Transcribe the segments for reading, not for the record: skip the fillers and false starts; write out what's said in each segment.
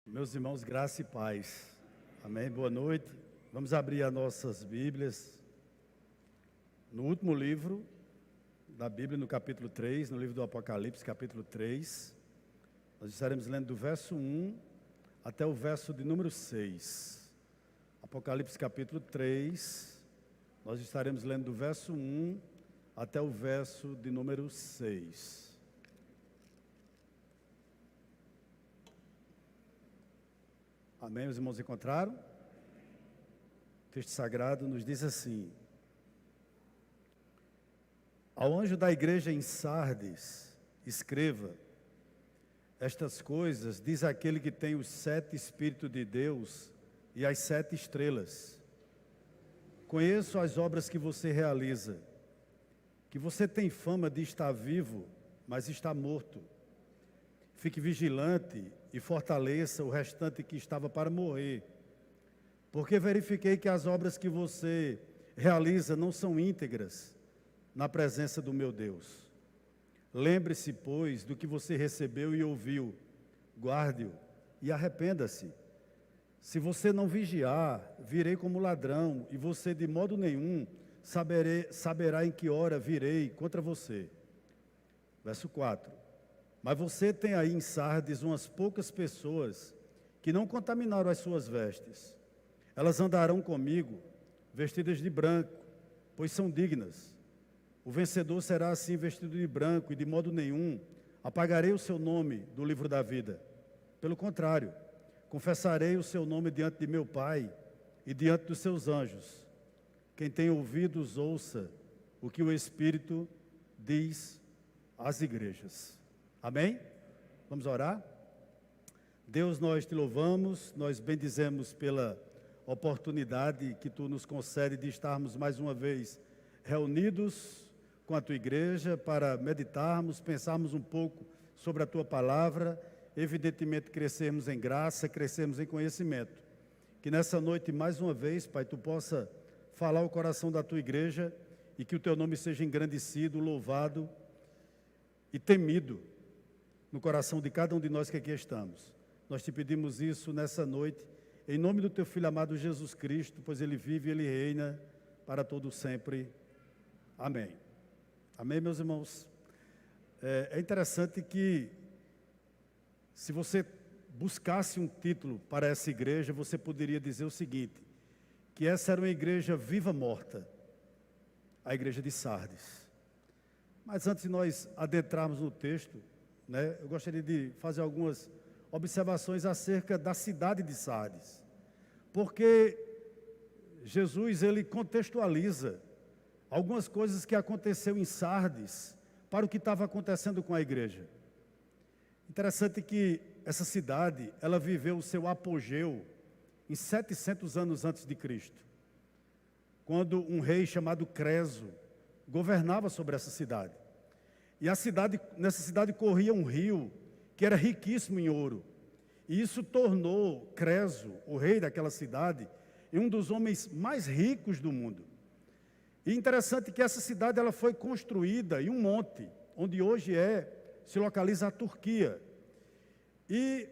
Meus irmãos, graça e paz. Amém? Boa noite. Vamos abrir as nossas Bíblias no último livro da Bíblia, no capítulo 3, no livro do Apocalipse, capítulo 3. Nós estaremos lendo do verso 1 até o verso de número 6. Apocalipse, capítulo 3, nós estaremos lendo do verso 1 até o verso de número 6. Amém? Os irmãos encontraram? O texto sagrado nos diz assim: ao anjo da igreja em Sardes, escreva: estas coisas diz aquele que tem os 7 Espíritos de Deus e as 7 estrelas. Conheço as obras que você realiza, que você tem fama de estar vivo, mas está morto. Fique vigilante e fortaleça o restante que estava para morrer, porque verifiquei que as obras que você realiza não são íntegras na presença do meu Deus. Lembre-se, pois, do que você recebeu e ouviu, guarde-o e arrependa-se. Se você não vigiar, virei como ladrão, e você de modo nenhum saberá em que hora virei contra você. Verso 4. Mas você tem aí em Sardes umas poucas pessoas que não contaminaram as suas vestes. Elas andarão comigo, vestidas de branco, pois são dignas. O vencedor será assim vestido de branco, e de modo nenhum apagarei o seu nome do livro da vida. Pelo contrário, confessarei o seu nome diante de meu Pai e diante dos seus anjos. Quem tem ouvidos, ouça o que o Espírito diz às igrejas. Amém? Vamos orar? Deus, nós te louvamos, nós bendizemos pela oportunidade que tu nos concede de estarmos mais uma vez reunidos com a tua igreja para meditarmos, pensarmos um pouco sobre a tua palavra, evidentemente crescermos em graça, crescermos em conhecimento. Que nessa noite, mais uma vez, Pai, tu possa falar o coração da tua igreja e que o teu nome seja engrandecido, louvado e temido no coração de cada um de nós que aqui estamos. Nós te pedimos isso nessa noite, em nome do teu Filho amado Jesus Cristo, pois ele vive e ele reina para todo sempre. Amém. Amém, meus irmãos? É interessante que, se você buscasse um título para essa igreja, você poderia dizer o seguinte, que essa era uma igreja viva morta, a igreja de Sardes. Mas antes de nós adentrarmos no texto, eu gostaria de fazer algumas observações acerca da cidade de Sardes, porque Jesus ele contextualiza algumas coisas que aconteceu em Sardes para o que estava acontecendo com a igreja. Interessante que essa cidade ela viveu o seu apogeu em 700 anos antes de Cristo, quando um rei chamado Creso governava sobre essa cidade. E nessa cidade corria um rio que era riquíssimo em ouro. E isso tornou Creso, o rei daquela cidade, um dos homens mais ricos do mundo. E interessante que essa cidade ela foi construída em um monte, onde hoje se localiza a Turquia. E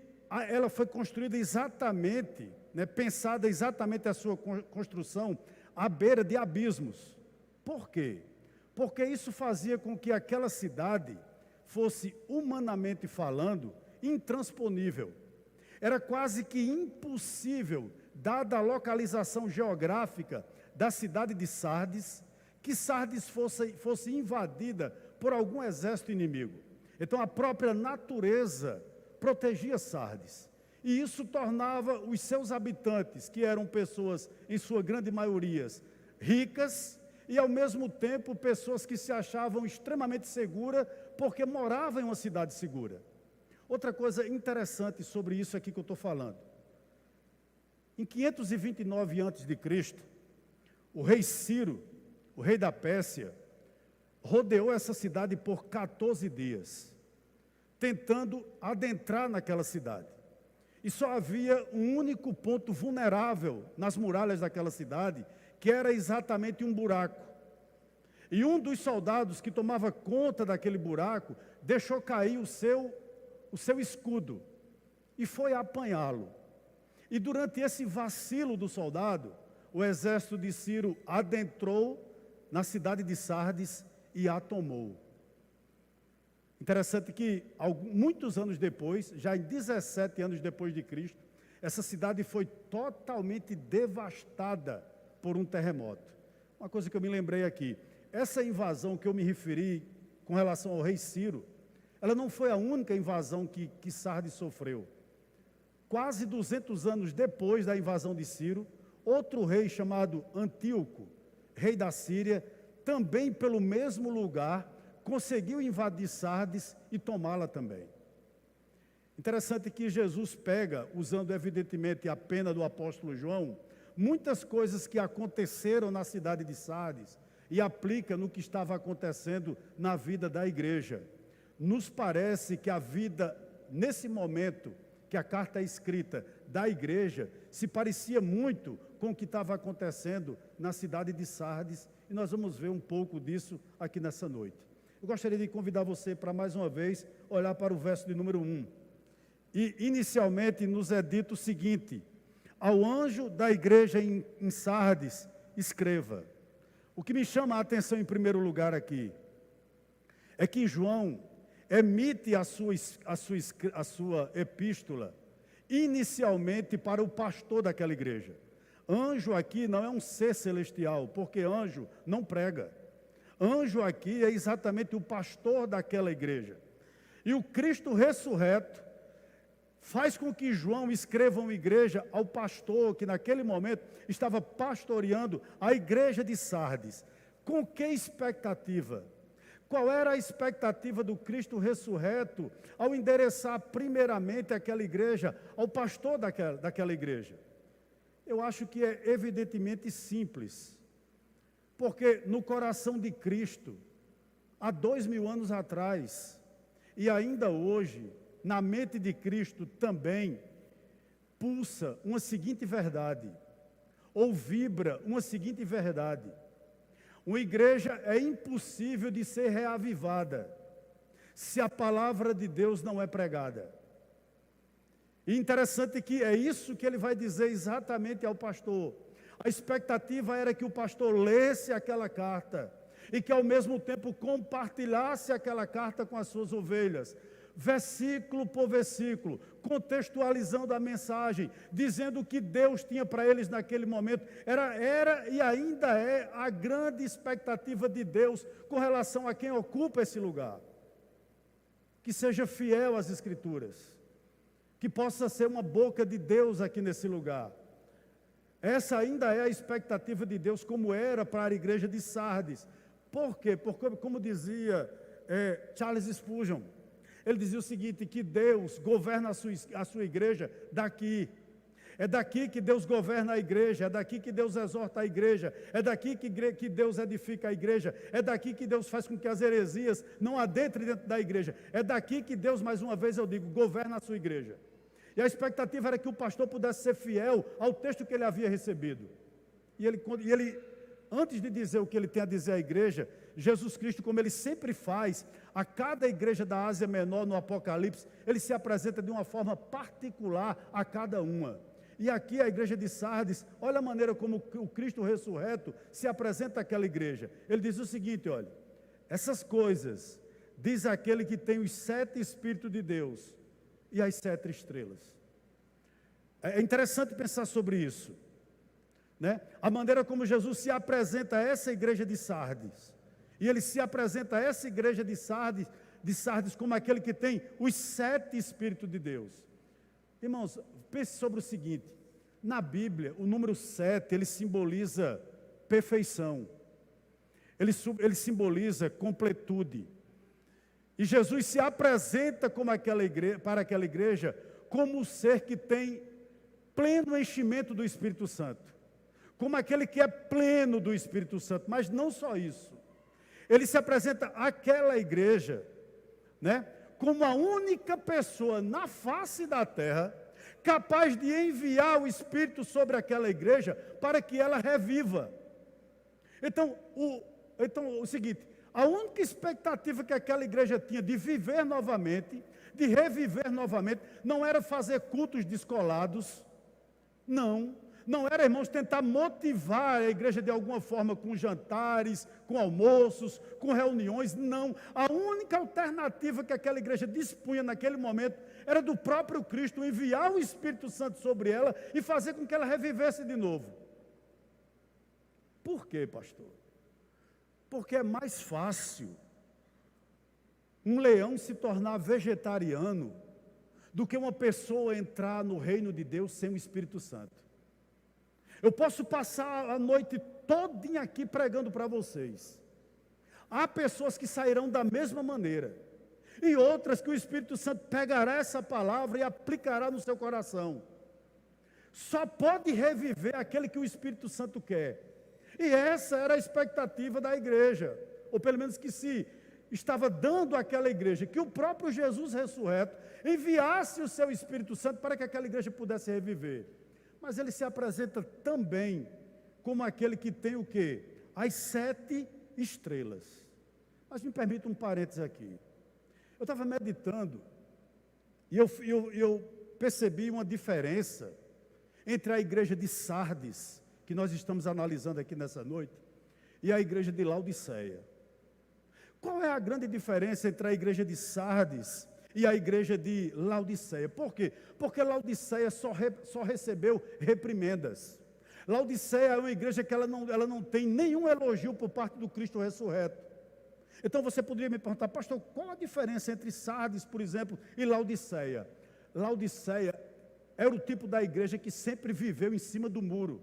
ela foi construída exatamente, pensada exatamente a sua construção à beira de abismos. Por quê? Porque isso fazia com que aquela cidade fosse, humanamente falando, intransponível. Era quase que impossível, dada a localização geográfica da cidade de Sardes, que Sardes fosse invadida por algum exército inimigo. Então a própria natureza protegia Sardes. E isso tornava os seus habitantes, que eram pessoas, em sua grande maioria, ricas, e ao mesmo tempo pessoas que se achavam extremamente seguras porque moravam em uma cidade segura. Outra coisa interessante sobre isso aqui que eu estou falando. Em 529 a.C., o rei Ciro, o rei da Pérsia, rodeou essa cidade por 14 dias, tentando adentrar naquela cidade. E só havia um único ponto vulnerável nas muralhas daquela cidade, que era exatamente um buraco. E um dos soldados que tomava conta daquele buraco deixou cair o seu escudo. e foi apanhá-lo. E durante esse vacilo do soldado, o exército de Ciro adentrou na cidade de Sardes e a tomou. Interessante que, muitos anos depois, já em 17 anos depois de Cristo, essa cidade foi totalmente devastada por um terremoto. Uma coisa que eu me lembrei aqui, essa invasão que eu me referi com relação ao rei Ciro, ela não foi a única invasão que Sardes sofreu. Quase 200 anos depois da invasão de Ciro, outro rei chamado Antíoco, rei da Síria, também pelo mesmo lugar, conseguiu invadir Sardes e tomá-la também. Interessante que Jesus pega, usando evidentemente a pena do apóstolo João, muitas coisas que aconteceram na cidade de Sardes e aplica no que estava acontecendo na vida da igreja. Nos parece que a vida, nesse momento que a carta é escrita da igreja, se parecia muito com o que estava acontecendo na cidade de Sardes, e nós vamos ver um pouco disso aqui nessa noite. Eu gostaria de convidar você para, mais uma vez, olhar para o verso de número 1. E, inicialmente, nos é dito o seguinte: ao anjo da igreja em Sardes, escreva. O que me chama a atenção, em primeiro lugar, aqui, é que João emite a sua epístola, inicialmente para o pastor daquela igreja. Anjo aqui não é um ser celestial, porque anjo não prega. Anjo aqui é exatamente o pastor daquela igreja. E o Cristo ressurreto faz com que João escreva uma igreja ao pastor que naquele momento estava pastoreando a igreja de Sardes. Com que expectativa? Qual era a expectativa do Cristo ressurreto ao endereçar primeiramente aquela igreja ao pastor daquela igreja? Eu acho que é evidentemente simples. Porque no coração de Cristo, há 2000 anos atrás, e ainda hoje, na mente de Cristo também, pulsa uma seguinte verdade, ou vibra uma seguinte verdade: uma igreja é impossível de ser reavivada se a palavra de Deus não é pregada. E interessante que é isso que ele vai dizer exatamente ao pastor. A expectativa era que o pastor lesse aquela carta e que ao mesmo tempo compartilhasse aquela carta com as suas ovelhas, versículo por versículo, contextualizando a mensagem, dizendo o que Deus tinha para eles naquele momento. Era e ainda é a grande expectativa de Deus com relação a quem ocupa esse lugar. Que seja fiel às Escrituras, que possa ser uma boca de Deus aqui nesse lugar. Essa ainda é a expectativa de Deus, como era para a igreja de Sardes. Por quê? Porque, como dizia Charles Spurgeon, ele dizia o seguinte, que Deus governa a sua igreja daqui. É daqui que Deus governa a igreja, é daqui que Deus exorta a igreja, é daqui que Deus edifica a igreja, é daqui que Deus faz com que as heresias não adentrem dentro da igreja, é daqui que Deus, mais uma vez eu digo, governa a sua igreja. E a expectativa era que o pastor pudesse ser fiel ao texto que ele havia recebido. E ele, antes de dizer o que ele tem a dizer à igreja, Jesus Cristo, como ele sempre faz, a cada igreja da Ásia Menor no Apocalipse, ele se apresenta de uma forma particular a cada uma. E aqui a igreja de Sardes, olha a maneira como o Cristo ressurreto se apresenta àquela igreja. Ele diz o seguinte, olha: essas coisas diz aquele que tem os 7 Espíritos de Deus e as 7 estrelas. É interessante pensar sobre isso, né? A maneira como Jesus se apresenta a essa igreja de Sardes. E ele se apresenta a essa igreja de Sardes como aquele que tem os 7 Espíritos de Deus. Irmãos, pense sobre o seguinte: na Bíblia, o número 7, ele simboliza perfeição. Ele simboliza completude. E Jesus se apresenta como para aquela igreja como o ser que tem pleno enchimento do Espírito Santo. Como aquele que é pleno do Espírito Santo. Mas não só isso. Ele se apresenta àquela igreja, né, como a única pessoa na face da terra capaz de enviar o Espírito sobre aquela igreja para que ela reviva. Então, o seguinte: a única expectativa que aquela igreja tinha de viver novamente, de reviver novamente. Não era fazer cultos descolados, não era, irmãos, tentar motivar a igreja de alguma forma com jantares, com almoços, com reuniões, não. A única alternativa que aquela igreja dispunha naquele momento era do próprio Cristo enviar o Espírito Santo sobre ela e fazer com que ela revivesse de novo. Por quê, pastor? Porque é mais fácil um leão se tornar vegetariano do que uma pessoa entrar no reino de Deus sem o Espírito Santo. Eu posso passar a noite todinha aqui pregando para vocês. Há pessoas que sairão da mesma maneira, e outras que o Espírito Santo pegará essa palavra e aplicará no seu coração. Só pode reviver aquele que o Espírito Santo quer. E essa era a expectativa da igreja, ou pelo menos que se estava dando àquela igreja, que o próprio Jesus ressurreto enviasse o seu Espírito Santo para que aquela igreja pudesse reviver. Mas ele se apresenta também como aquele que tem o quê? As 7 estrelas. Mas me permita um parênteses aqui. Eu estava meditando e eu percebi uma diferença entre a igreja de Sardes, que nós estamos analisando aqui nessa noite, e a igreja de Laodiceia. Qual é a grande diferença entre a igreja de Sardes e a igreja de Laodiceia? Por quê? Porque Laodiceia só recebeu reprimendas. Laodiceia é uma igreja que ela não tem nenhum elogio por parte do Cristo ressurreto. Então você poderia me perguntar, pastor, qual a diferença entre Sardes, por exemplo, e Laodiceia? Laodiceia era o tipo da igreja que sempre viveu em cima do muro.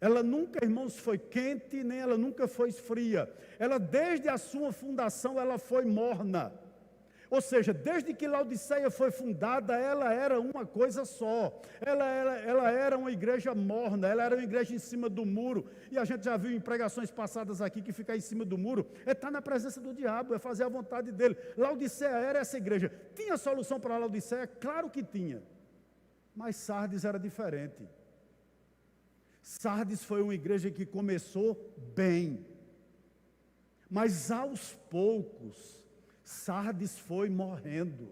Ela nunca, irmãos, foi quente, nem ela nunca foi fria. Ela, desde a sua fundação, ela foi morna. Ou seja, desde que Laodiceia foi fundada, ela era uma coisa só. Ela era uma igreja morna, ela era uma igreja em cima do muro. E a gente já viu em pregações passadas aqui que ficar em cima do muro é estar na presença do diabo, é fazer a vontade dele. Laodiceia era essa igreja. Tinha solução para Laodiceia? Claro que tinha. Mas Sardes era diferente. Sardes foi uma igreja que começou bem, mas aos poucos, Sardes foi morrendo.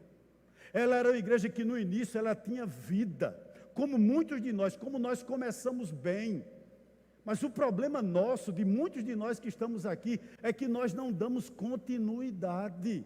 Ela era uma igreja que no início ela tinha vida, como muitos de nós, como nós começamos bem. Mas o problema nosso, de muitos de nós que estamos aqui, é que nós não damos continuidade.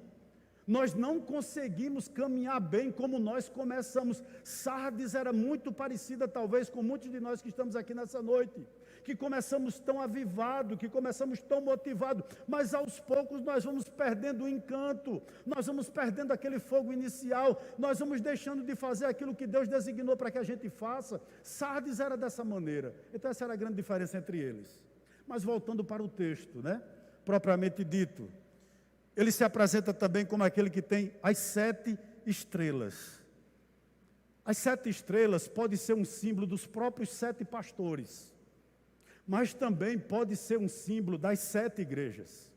Nós não conseguimos caminhar bem como nós começamos. Sardes era muito parecida, talvez, com muitos de nós que estamos aqui nessa noite, que começamos tão avivados, que começamos tão motivados, mas aos poucos nós vamos perdendo o encanto, nós vamos perdendo aquele fogo inicial, nós vamos deixando de fazer aquilo que Deus designou para que a gente faça. Sardes era dessa maneira. Então essa era a grande diferença entre eles. Mas voltando para o texto, propriamente dito, ele se apresenta também como aquele que tem as 7 estrelas. As 7 estrelas pode ser um símbolo dos próprios 7 pastores, mas também pode ser um símbolo das 7 igrejas.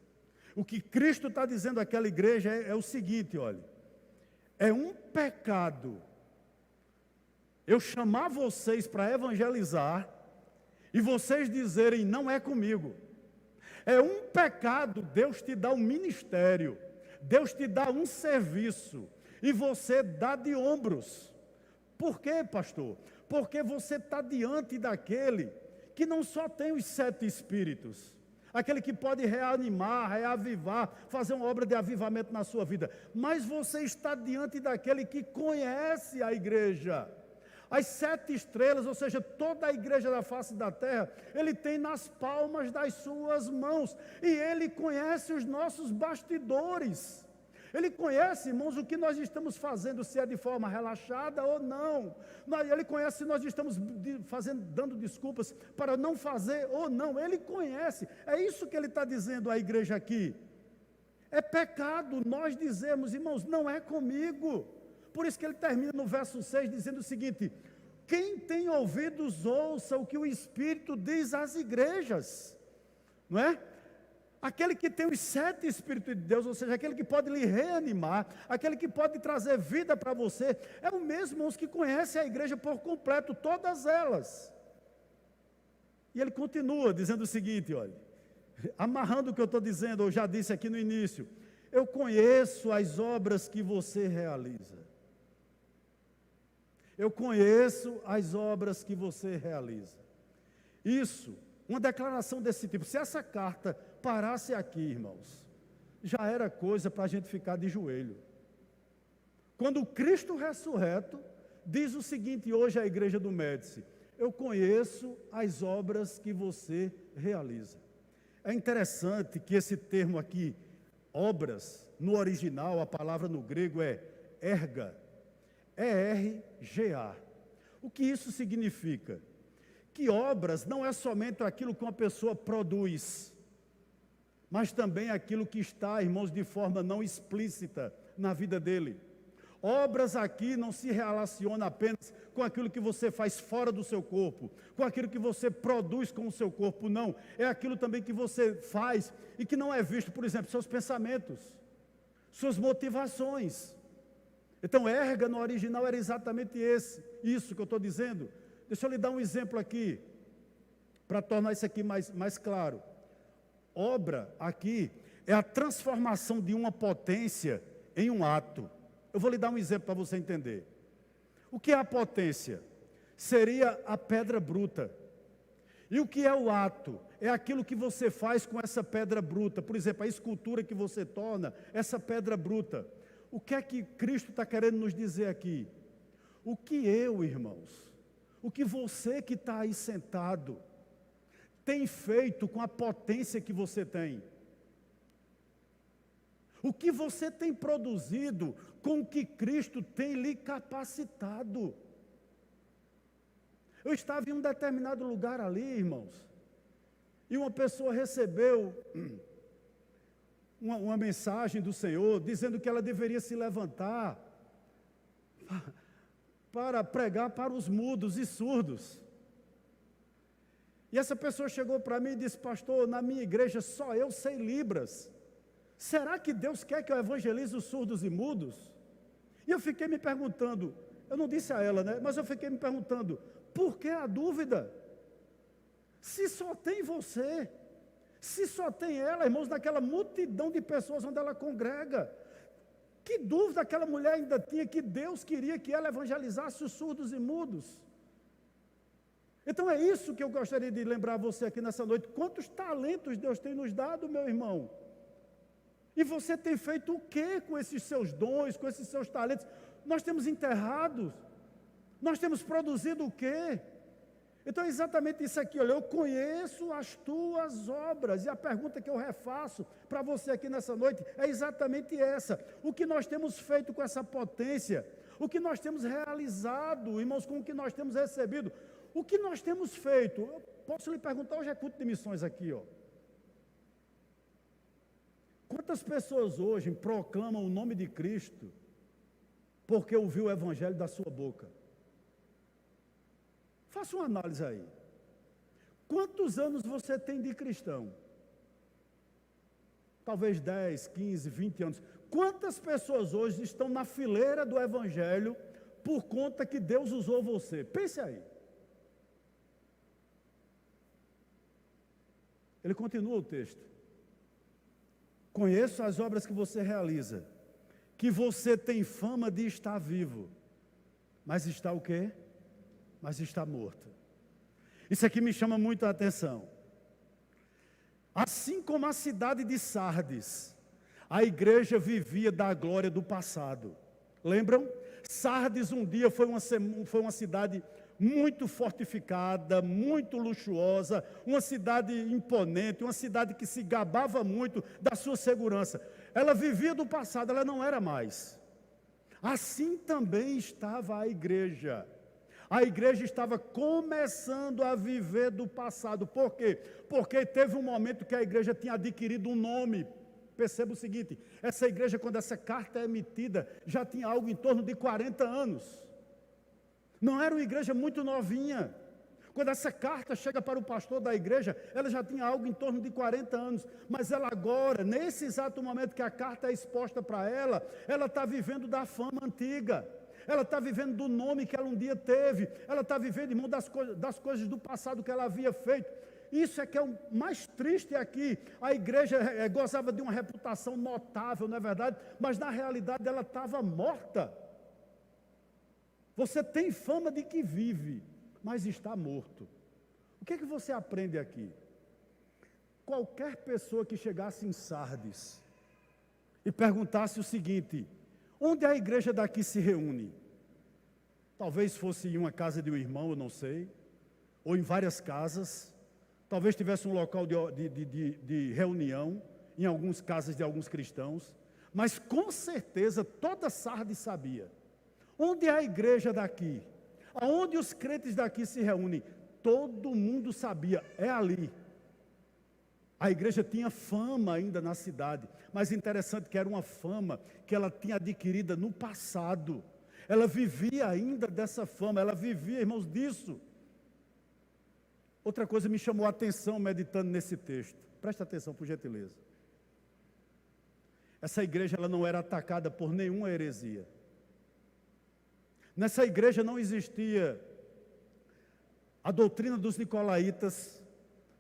O que Cristo está dizendo àquela igreja é o seguinte, olha, é um pecado eu chamar vocês para evangelizar e vocês dizerem, não é comigo. É um pecado Deus te dá um ministério, Deus te dá um serviço, e você dá de ombros. Por quê, pastor? Porque você está diante daquele que não só tem os 7 espíritos, aquele que pode reanimar, reavivar, fazer uma obra de avivamento na sua vida, mas você está diante daquele que conhece a igreja. As 7 estrelas, ou seja, toda a igreja da face da terra, ele tem nas palmas das suas mãos. E ele conhece os nossos bastidores. Ele conhece, irmãos, o que nós estamos fazendo, se é de forma relaxada ou não. Ele conhece se nós estamos dando desculpas para não fazer ou não. Ele conhece. É isso que ele está dizendo à igreja aqui. É pecado nós dizermos, irmãos, não é comigo. Por isso que ele termina no verso 6 dizendo o seguinte, quem tem ouvidos ouça o que o Espírito diz às igrejas, não é? Aquele que tem os 7 Espíritos de Deus, ou seja, aquele que pode lhe reanimar, aquele que pode trazer vida para você, é o mesmo, irmãos, que conhece a igreja por completo, todas elas. E ele continua dizendo o seguinte, olha, amarrando o que eu estou dizendo, eu já disse aqui no início, eu conheço as obras que você realiza. Eu conheço as obras que você realiza. Isso, uma declaração desse tipo, se essa carta parasse aqui, irmãos, já era coisa para a gente ficar de joelho. Quando o Cristo ressurreto diz o seguinte hoje à igreja do Médici: eu conheço as obras que você realiza. É interessante que esse termo aqui, obras, no original, a palavra no grego é erga, E-R-G-A. O que isso significa? Que obras não é somente aquilo que uma pessoa produz, mas também aquilo que está, irmãos, de forma não explícita na vida dele. Obras aqui não se relaciona apenas com aquilo que você faz fora do seu corpo, com aquilo que você produz com o seu corpo, não. É aquilo também que você faz e que não é visto, por exemplo, seus pensamentos, suas motivações. Então, erga no original era exatamente isso que eu estou dizendo. Deixa eu lhe dar um exemplo aqui, para tornar isso aqui mais claro. Obra aqui é a transformação de uma potência em um ato. Eu vou lhe dar um exemplo para você entender. O que é a potência? Seria a pedra bruta. E o que é o ato? É aquilo que você faz com essa pedra bruta. Por exemplo, a escultura que você torna, essa pedra bruta. O que é que Cristo está querendo nos dizer aqui? O que eu, irmãos, o que você que está aí sentado, tem feito com a potência que você tem? O que você tem produzido com o que Cristo tem lhe capacitado? Eu estava em um determinado lugar ali, irmãos, e uma pessoa recebeu uma mensagem do Senhor, dizendo que ela deveria se levantar para pregar para os mudos e surdos. E essa pessoa chegou para mim e disse: pastor, na minha igreja só eu sei Libras. Será que Deus quer que eu evangelize os surdos e mudos? E eu fiquei me perguntando, eu não disse a ela, né? Mas eu fiquei me perguntando, por que a dúvida? Se só tem você, se só tem ela, irmãos, naquela multidão de pessoas onde ela congrega, que dúvida aquela mulher ainda tinha que Deus queria que ela evangelizasse os surdos e mudos? Então é isso que eu gostaria de lembrar você aqui nessa noite. Quantos talentos Deus tem nos dado, meu irmão? E você tem feito o que com esses seus dons, com esses seus talentos? Nós temos enterrados, nós temos produzido o quê? Então é exatamente isso aqui, olha, eu conheço as tuas obras, e a pergunta que eu refaço para você aqui nessa noite é exatamente essa: o que nós temos feito com essa potência? O que nós temos realizado, irmãos, com o que nós temos recebido? O que nós temos feito? Eu posso lhe perguntar, hoje é culto de missões aqui, ó. Quantas pessoas hoje proclamam o nome de Cristo porque ouviu o evangelho da sua boca? Faça uma análise aí. Quantos anos você tem de cristão? Talvez 10, 15, 20 anos. Quantas pessoas hoje estão na fileira do evangelho por conta que Deus usou você? Pense aí. Ele continua o texto. Conheço as obras que você realiza, que você tem fama de estar vivo, mas está o quê? Mas está morto. Isso aqui me chama muito a atenção. Assim como a cidade de Sardes, a igreja vivia da glória do passado. Lembram? Sardes um dia foi uma cidade muito fortificada, muito luxuosa, uma cidade imponente, uma cidade que se gabava muito da sua segurança. Ela vivia do passado, ela não era mais. Assim também estava a igreja. A igreja estava começando a viver do passado. Por quê? Porque teve um momento que a igreja tinha adquirido um nome. Perceba o seguinte, essa igreja, quando essa carta é emitida, já tinha algo em torno de 40 anos. Não era uma igreja muito novinha. Quando essa carta chega para o pastor da igreja, ela já tinha algo em torno de 40 anos. Mas ela agora, nesse exato momento que a carta é exposta para ela está vivendo da fama antiga. Ela está vivendo do nome que ela um dia teve. Ela está vivendo, irmão, das coisas do passado que ela havia feito. Isso é que é o mais triste aqui. A igreja gozava de uma reputação notável, não é verdade? Mas na realidade ela estava morta. Você tem fama de que vive, mas está morto. O que é que você aprende aqui? Qualquer pessoa que chegasse em Sardes e perguntasse o seguinte: onde a igreja daqui se reúne? Talvez fosse em uma casa de um irmão, eu não sei, ou em várias casas, talvez tivesse um local de reunião, em algumas casas de alguns cristãos, mas com certeza toda Sardes sabia. Onde é a igreja daqui? Aonde os crentes daqui se reúnem? Todo mundo sabia, é ali. A igreja tinha fama ainda na cidade, mas interessante que era uma fama que ela tinha adquirida no passado. Ela vivia ainda dessa fama, ela vivia, irmãos, disso. Outra coisa me chamou a atenção meditando nesse texto. Presta atenção, por gentileza. Essa igreja ela não era atacada por nenhuma heresia. Nessa igreja não existia a doutrina dos nicolaítas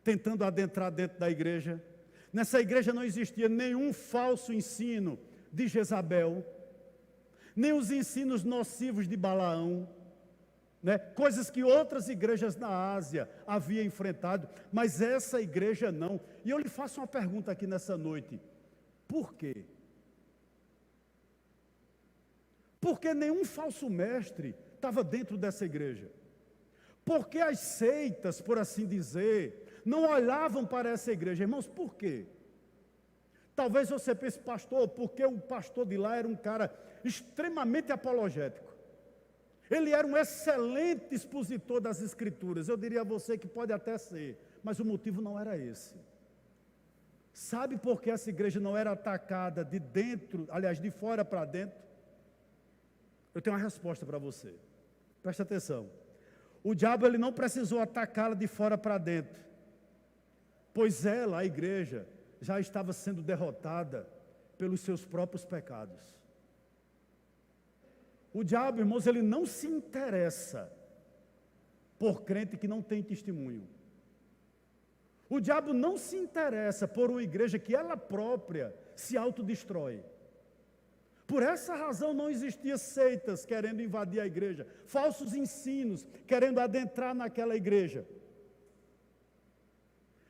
tentando adentrar dentro da igreja. Nessa igreja não existia nenhum falso ensino de Jezabel, nem os ensinos nocivos de Balaão, né? Coisas que outras igrejas na Ásia haviam enfrentado, mas essa igreja não. E eu lhe faço uma pergunta aqui nessa noite: por quê? Porque nenhum falso mestre estava dentro dessa igreja. Porque as seitas, por assim dizer, não olhavam para essa igreja. Irmãos, por quê? Talvez você pense, pastor, porque o pastor de lá era um cara extremamente apologético. Ele era um excelente expositor das Escrituras. Eu diria a você que pode até ser, mas o motivo não era esse. Sabe por que essa igreja não era atacada de dentro, aliás, de fora para dentro? Eu tenho uma resposta para você. Preste atenção. O diabo ele não precisou atacá-la de fora para dentro, pois ela, a igreja, já estava sendo derrotada pelos seus próprios pecados. O diabo, irmãos, ele não se interessa por crente que não tem testemunho. O diabo não se interessa por uma igreja que ela própria se autodestrói. Por essa razão não existiam seitas querendo invadir a igreja, falsos ensinos querendo adentrar naquela igreja.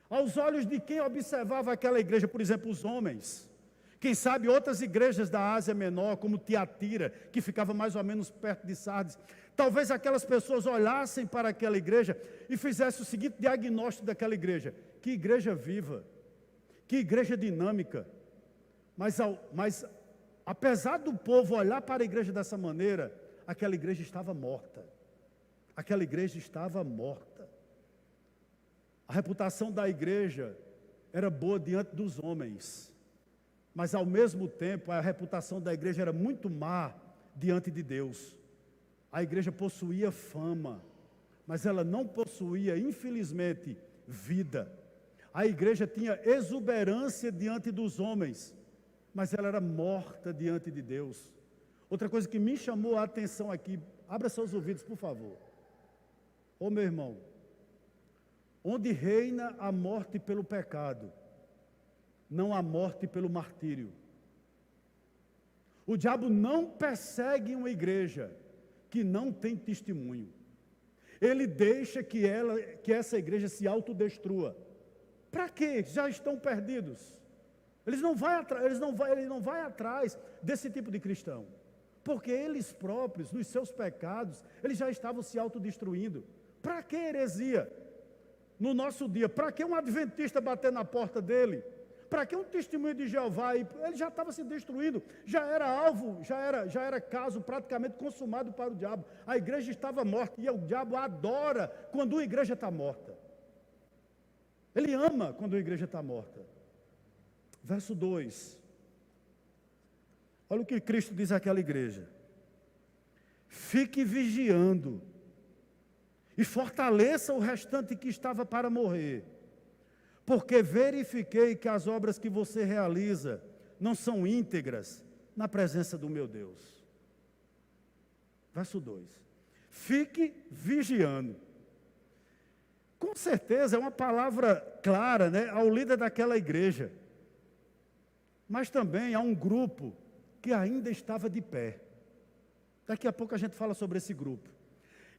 Aos olhos de quem observava aquela igreja, por exemplo, os homens, quem sabe outras igrejas da Ásia Menor, como Tiatira, que ficava mais ou menos perto de Sardes, talvez aquelas pessoas olhassem para aquela igreja e fizessem o seguinte diagnóstico daquela igreja: que igreja viva, que igreja dinâmica, mas apesar do povo olhar para a igreja dessa maneira, aquela igreja estava morta. Aquela igreja estava morta. A reputação da igreja era boa diante dos homens, mas ao mesmo tempo a reputação da igreja era muito má diante de Deus. A igreja possuía fama, mas ela não possuía, infelizmente, vida. A igreja tinha exuberância diante dos homens, mas ela era morta diante de Deus. Outra coisa que me chamou a atenção aqui, abra seus ouvidos, por favor. Ô meu irmão, onde reina a morte pelo pecado, não a morte pelo martírio. O diabo não persegue uma igreja que não tem testemunho. Ele deixa que essa igreja se autodestrua. Para quê? Já estão perdidos. Ele não vai atrás desse tipo de cristão, porque eles próprios, nos seus pecados, eles já estavam se autodestruindo. Para que heresia? No nosso dia, para que um adventista bater na porta dele? Para que um testemunho de Jeová? Ele já estava se destruindo, já era alvo, já era caso praticamente consumado para o diabo. A igreja estava morta, e o diabo adora quando uma igreja está morta. Ele ama quando a igreja está morta. Verso 2. Olha o que Cristo diz àquela igreja: fique vigiando e fortaleça o restante que estava para morrer, porque verifiquei que as obras que você realiza não são íntegras na presença do meu Deus. Verso 2. Fique vigiando. Com Com certeza é uma palavra clara, né, ao líder daquela igreja. Mas também há um grupo que ainda estava de pé. Daqui a pouco a gente fala sobre esse grupo.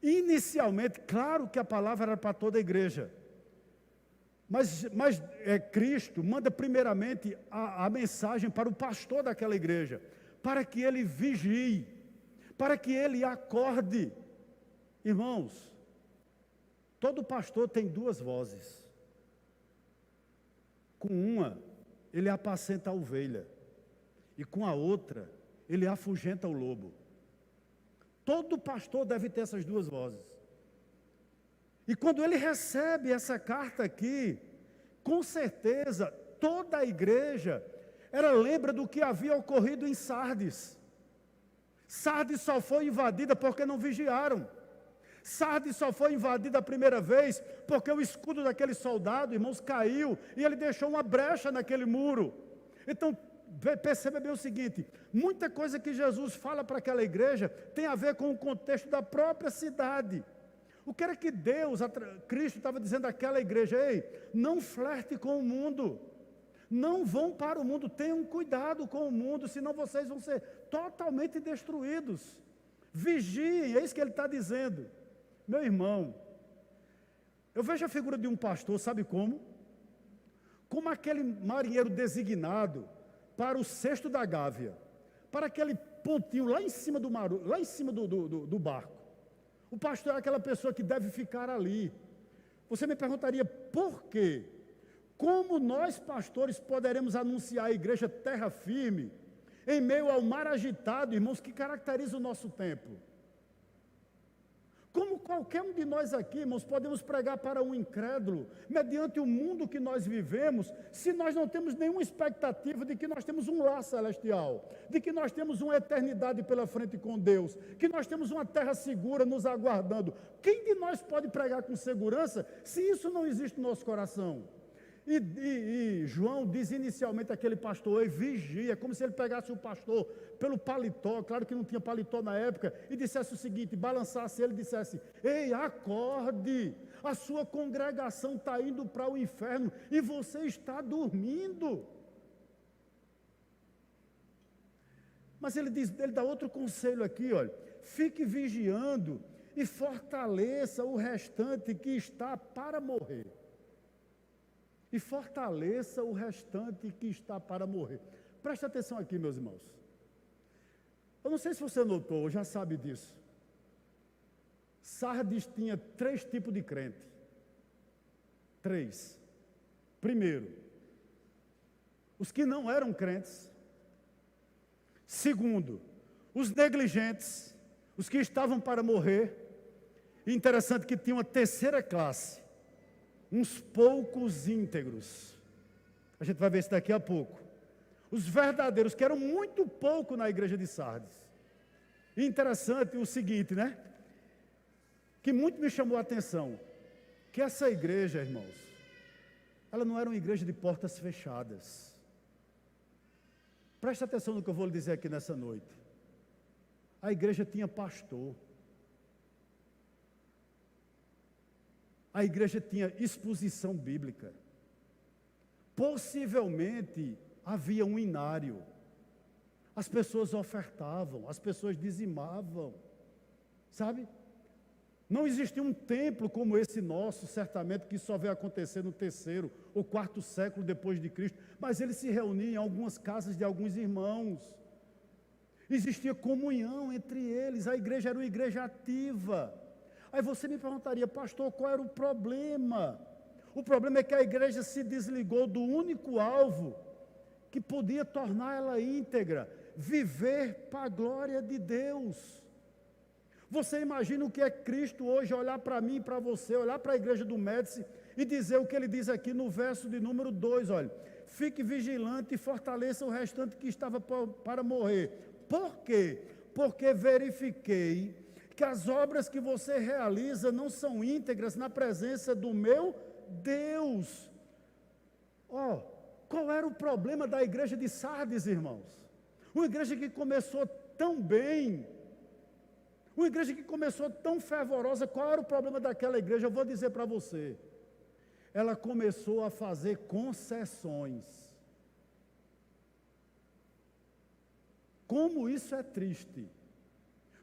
Inicialmente, claro que a palavra era para toda a igreja. Mas Cristo manda primeiramente a mensagem para o pastor daquela igreja, para que ele vigie, para que ele acorde. Irmãos, todo pastor tem duas vozes. Com uma, ele apacenta a ovelha, e com a outra, ele afugenta o lobo. Todo pastor deve ter essas duas vozes. E quando ele recebe essa carta aqui, com certeza, toda a igreja, ela lembra do que havia ocorrido em Sardes. Sardes só foi invadida porque não vigiaram. Sardes só foi invadida a primeira vez porque o escudo daquele soldado, irmãos, caiu e ele deixou uma brecha naquele muro. Então, perceba bem o seguinte, muita coisa que Jesus fala para aquela igreja tem a ver com o contexto da própria cidade. O que era que Deus, Cristo estava dizendo àquela igreja? Ei, não flerte com o mundo, não vão para o mundo, tenham cuidado com o mundo, senão vocês vão ser totalmente destruídos. Vigiem, é isso que ele está dizendo. Meu irmão, eu vejo a figura de um pastor, sabe como? Como aquele marinheiro designado para o cesto da gávea, para aquele pontinho lá em cima do mar, lá em cima do barco. O pastor é aquela pessoa que deve ficar ali. Você me perguntaria, por quê? Como nós, pastores, poderemos anunciar a igreja terra firme, em meio ao mar agitado, irmãos, que caracteriza o nosso tempo? Como qualquer um de nós aqui, irmãos, podemos pregar para um incrédulo, mediante o mundo que nós vivemos, se nós não temos nenhuma expectativa de que nós temos um lar celestial, de que nós temos uma eternidade pela frente com Deus, que nós temos uma terra segura nos aguardando? Quem de nós pode pregar com segurança se isso não existe no nosso coração? E João diz inicialmente àquele pastor, ei, vigia, como se ele pegasse o pastor pelo paletó, claro que não tinha paletó na época, e dissesse o seguinte, balançasse ele e dissesse, ei, acorde, a sua congregação está indo para o inferno e você está dormindo. Mas ele dá outro conselho aqui, olha, fique vigiando e fortaleça o restante que está para morrer. E fortaleça o restante que está para morrer. Preste atenção aqui, meus irmãos. Eu não sei se você notou, ou já sabe disso. Sardes tinha 3 tipos de crente. 3. Primeiro, os que não eram crentes. Segundo, os negligentes, os que estavam para morrer. E interessante que tinha uma terceira classe. Uns poucos íntegros. A gente vai ver isso daqui a pouco. Os verdadeiros, que eram muito pouco na igreja de Sardes. E interessante o seguinte, né? Que muito me chamou a atenção. Que essa igreja, irmãos, ela não era uma igreja de portas fechadas. Preste atenção no que eu vou lhe dizer aqui nessa noite. A igreja tinha pastor. A igreja tinha exposição bíblica. Possivelmente havia um inário. As pessoas ofertavam, as pessoas dizimavam. Sabe? Não existia um templo como esse nosso, certamente, que só veio acontecer no 3º ou 4º século depois de Cristo. Mas ele se reunia em algumas casas de alguns irmãos. Existia comunhão entre eles. A igreja era uma igreja ativa. Aí você me perguntaria, pastor, qual era o problema? O problema é que a igreja se desligou do único alvo que podia tornar ela íntegra, viver para a glória de Deus. Você imagina o que é Cristo hoje olhar para mim e para você, olhar para a igreja do Médici e dizer o que ele diz aqui no verso de número 2, olha, fique vigilante e fortaleça o restante que estava para morrer. Por quê? Porque verifiquei que as obras que você realiza não são íntegras na presença do meu Deus. Qual era o problema da igreja de Sardes, irmãos? Uma igreja que começou tão bem, uma igreja que começou tão fervorosa. Qual era o problema daquela igreja? Eu vou dizer para você, ela começou a fazer concessões. Como isso é triste.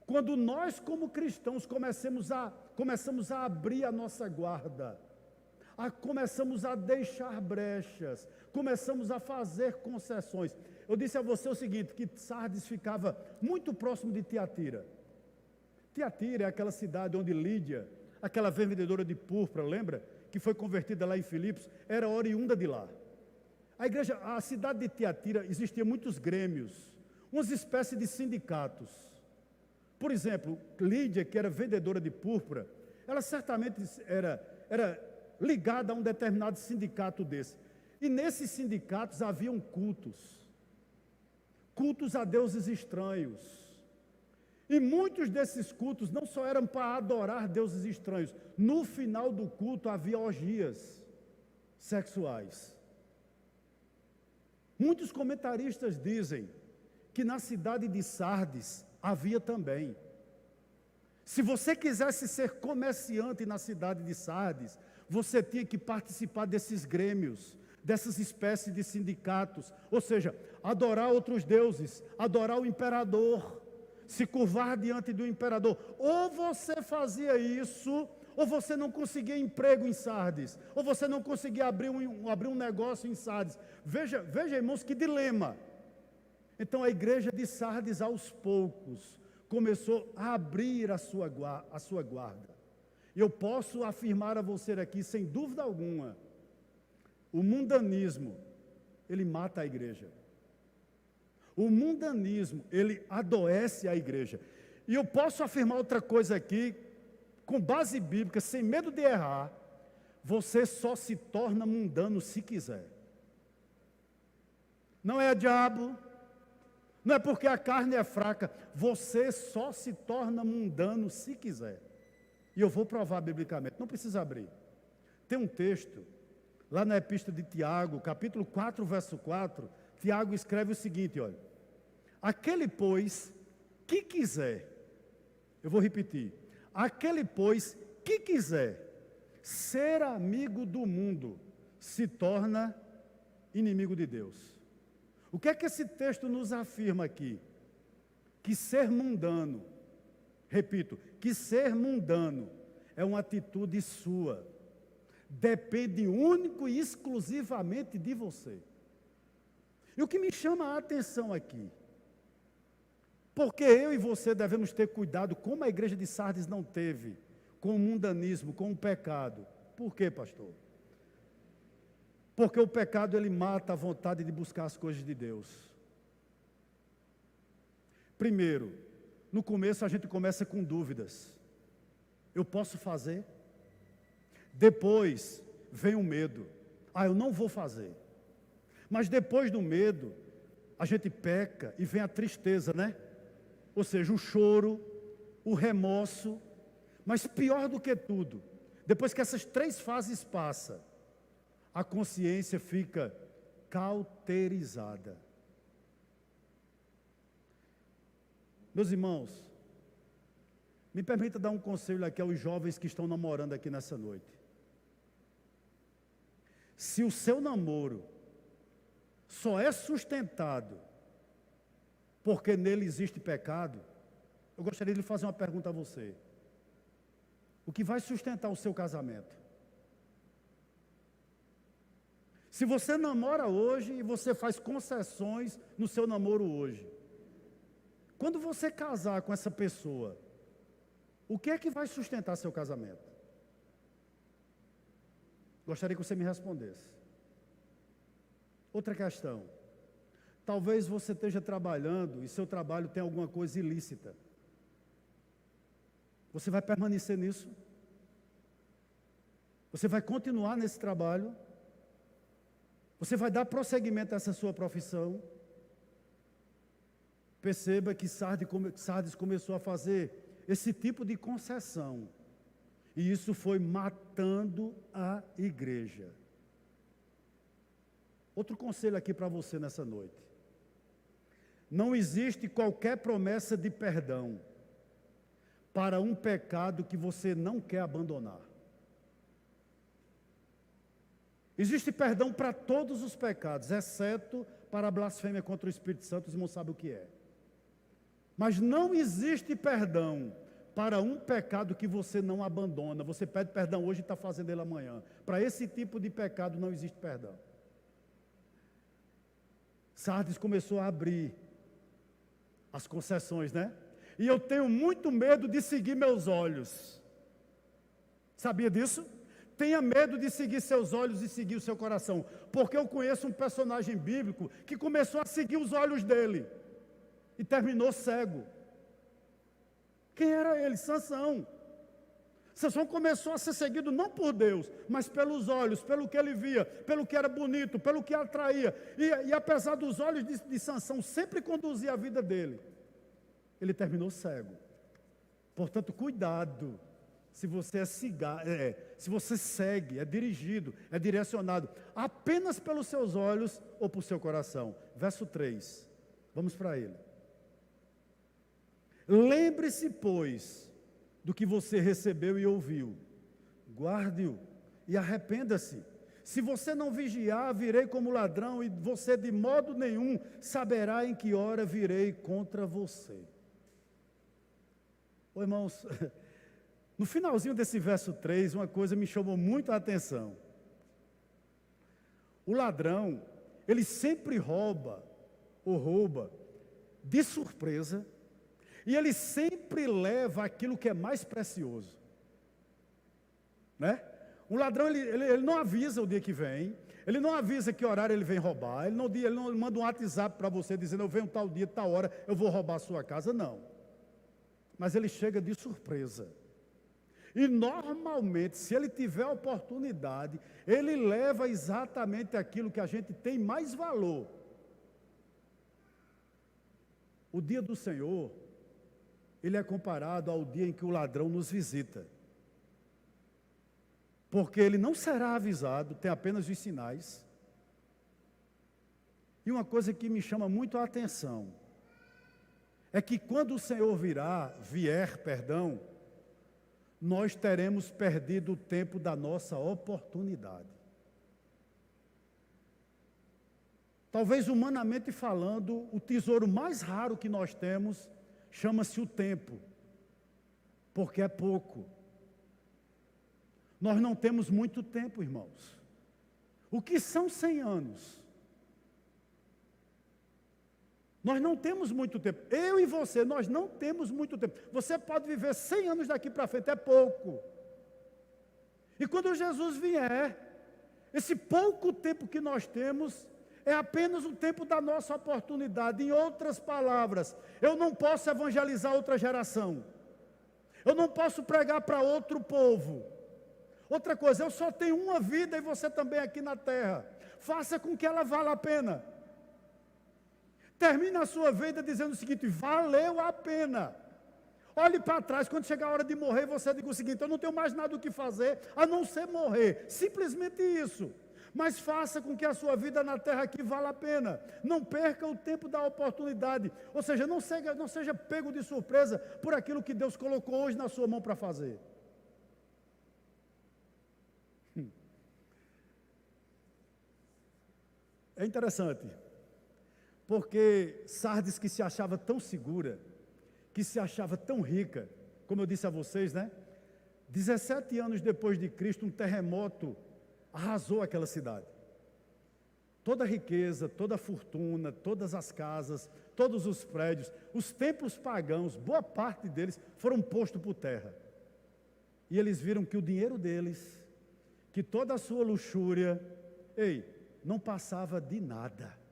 Quando nós, como cristãos, começamos a abrir a nossa guarda, começamos a deixar brechas, começamos a fazer concessões. Eu disse a você o seguinte, que Sardes ficava muito próximo de Tiatira. Tiatira é aquela cidade onde Lídia, aquela vendedora de púrpura, lembra? Que foi convertida lá em Filipos, era oriunda de lá. A cidade de Tiatira, existiam muitos grêmios, umas espécies de sindicatos. Por exemplo, Lídia, que era vendedora de púrpura, ela certamente era ligada a um determinado sindicato desse. E nesses sindicatos haviam cultos a deuses estranhos. E muitos desses cultos não só eram para adorar deuses estranhos, no final do culto havia orgias sexuais. Muitos comentaristas dizem que na cidade de Sardes havia também. Se você quisesse ser comerciante na cidade de Sardes, você tinha que participar desses grêmios, dessas espécies de sindicatos, ou seja, adorar outros deuses, adorar o imperador, se curvar diante do imperador. Ou você fazia isso, ou você não conseguia emprego em Sardes, ou você não conseguia abrir um negócio em Sardes. Veja, irmãos, que dilema. Então a igreja de Sardes, aos poucos, começou a abrir a sua guarda. E eu posso afirmar a você aqui, sem dúvida alguma, o mundanismo, ele mata a igreja. O mundanismo, ele adoece a igreja. E eu posso afirmar outra coisa aqui, com base bíblica, sem medo de errar, você só se torna mundano se quiser. Não é diabo, não é porque a carne é fraca, você só se torna mundano se quiser. E eu vou provar biblicamente, não precisa abrir. Tem um texto, lá na epístola de Tiago, capítulo 4, verso 4, Tiago escreve o seguinte, olha. Aquele, pois, que quiser, eu vou repetir, aquele, pois, que quiser ser amigo do mundo, se torna inimigo de Deus. O que é que esse texto nos afirma aqui? Que ser mundano, repito, que ser mundano é uma atitude sua, depende único e exclusivamente de você. E o que me chama a atenção aqui, porque eu e você devemos ter cuidado, como a igreja de Sardes não teve, com o mundanismo, com o pecado. Por quê, pastor? Porque o pecado, ele mata a vontade de buscar as coisas de Deus. Primeiro, no começo a gente começa com dúvidas. Eu posso fazer? Depois vem o medo. Eu não vou fazer. Mas depois do medo, a gente peca e vem a tristeza, né? Ou seja, o choro, o remorso. Mas pior do que tudo, depois que essas 3 fases passam, a consciência fica cauterizada. Meus irmãos, me permita dar um conselho aqui aos jovens que estão namorando aqui nessa noite. Se o seu namoro só é sustentado porque nele existe pecado, eu gostaria de fazer uma pergunta a você. O que vai sustentar o seu casamento? Se você namora hoje e você faz concessões no seu namoro hoje, quando você casar com essa pessoa, o que é que vai sustentar seu casamento? Gostaria que você me respondesse. Outra questão. Talvez você esteja trabalhando e seu trabalho tem alguma coisa ilícita. Você vai permanecer nisso? Você vai continuar nesse trabalho? Você vai dar prosseguimento a essa sua profissão? Perceba que Sardes começou a fazer esse tipo de concessão. E isso foi matando a igreja. Outro conselho aqui para você nessa noite. Não existe qualquer promessa de perdão para um pecado que você não quer abandonar. Existe perdão para todos os pecados, exceto para a blasfêmia contra o Espírito Santo, os irmãos sabem o que é. Mas não existe perdão para um pecado que você não abandona. Você pede perdão hoje e está fazendo ele amanhã. Para esse tipo de pecado não existe perdão. Sardes começou a abrir as concessões, né? E eu tenho muito medo de seguir meus olhos. Sabia disso? Tenha medo de seguir seus olhos e seguir o seu coração. Porque eu conheço um personagem bíblico que começou a seguir os olhos dele e terminou cego. Quem era ele? Sansão. Sansão começou a ser seguido não por Deus, mas pelos olhos, pelo que ele via, pelo que era bonito, pelo que atraía. E apesar dos olhos de Sansão sempre conduzir a vida dele, ele terminou cego. Portanto, cuidado. Se você se você segue, é dirigido, é direcionado apenas pelos seus olhos ou por seu coração. Verso 3, vamos para ele. Lembre-se, pois, do que você recebeu e ouviu, guarde-o e arrependa-se. Se você não vigiar, virei como ladrão e você de modo nenhum saberá em que hora virei contra você. Ô, irmãos, no finalzinho desse verso 3, uma coisa me chamou muito a atenção. O ladrão, ele sempre rouba de surpresa, e ele sempre leva aquilo que é mais precioso. Né? Um ladrão, ele não avisa o dia que vem, ele não avisa que horário ele vem roubar, ele não manda um WhatsApp para você dizendo, eu venho tal dia, tal hora, eu vou roubar a sua casa, não. Mas ele chega de surpresa. E normalmente, se ele tiver oportunidade, ele leva exatamente aquilo que a gente tem mais valor. O dia do Senhor, ele é comparado ao dia em que o ladrão nos visita. Porque ele não será avisado, tem apenas os sinais. E uma coisa que me chama muito a atenção, é que quando o Senhor vier, nós teremos perdido o tempo da nossa oportunidade. Talvez humanamente falando, o tesouro mais raro que nós temos chama-se o tempo, porque é pouco. Nós não temos muito tempo, irmãos. O que são 100 anos? Nós não temos muito tempo. Eu e você, nós não temos muito tempo. Você pode viver 100 anos daqui para frente, é pouco. E quando Jesus vier, esse pouco tempo que nós temos é apenas o tempo da nossa oportunidade. Em outras palavras, eu não posso evangelizar outra geração. Eu não posso pregar para outro povo. Outra coisa, eu só tenho uma vida e você também aqui na terra. Faça com que ela valha a pena. Termine a sua vida dizendo o seguinte, valeu a pena. Olhe para trás, quando chegar a hora de morrer, você diga o seguinte, eu não tenho mais nada o que fazer, a não ser morrer. Simplesmente isso. Mas faça com que a sua vida na terra aqui valha a pena. Não perca o tempo da oportunidade. Ou seja, não seja pego de surpresa por aquilo que Deus colocou hoje na sua mão para fazer. É interessante. Porque Sardes, que se achava tão segura, que se achava tão rica, como eu disse a vocês, né? 17 anos depois de Cristo, um terremoto arrasou aquela cidade. Toda a riqueza, toda a fortuna, todas as casas, todos os prédios, os templos pagãos, boa parte deles foram postos por terra. E eles viram que o dinheiro deles, que toda a sua luxúria, não passava de nada.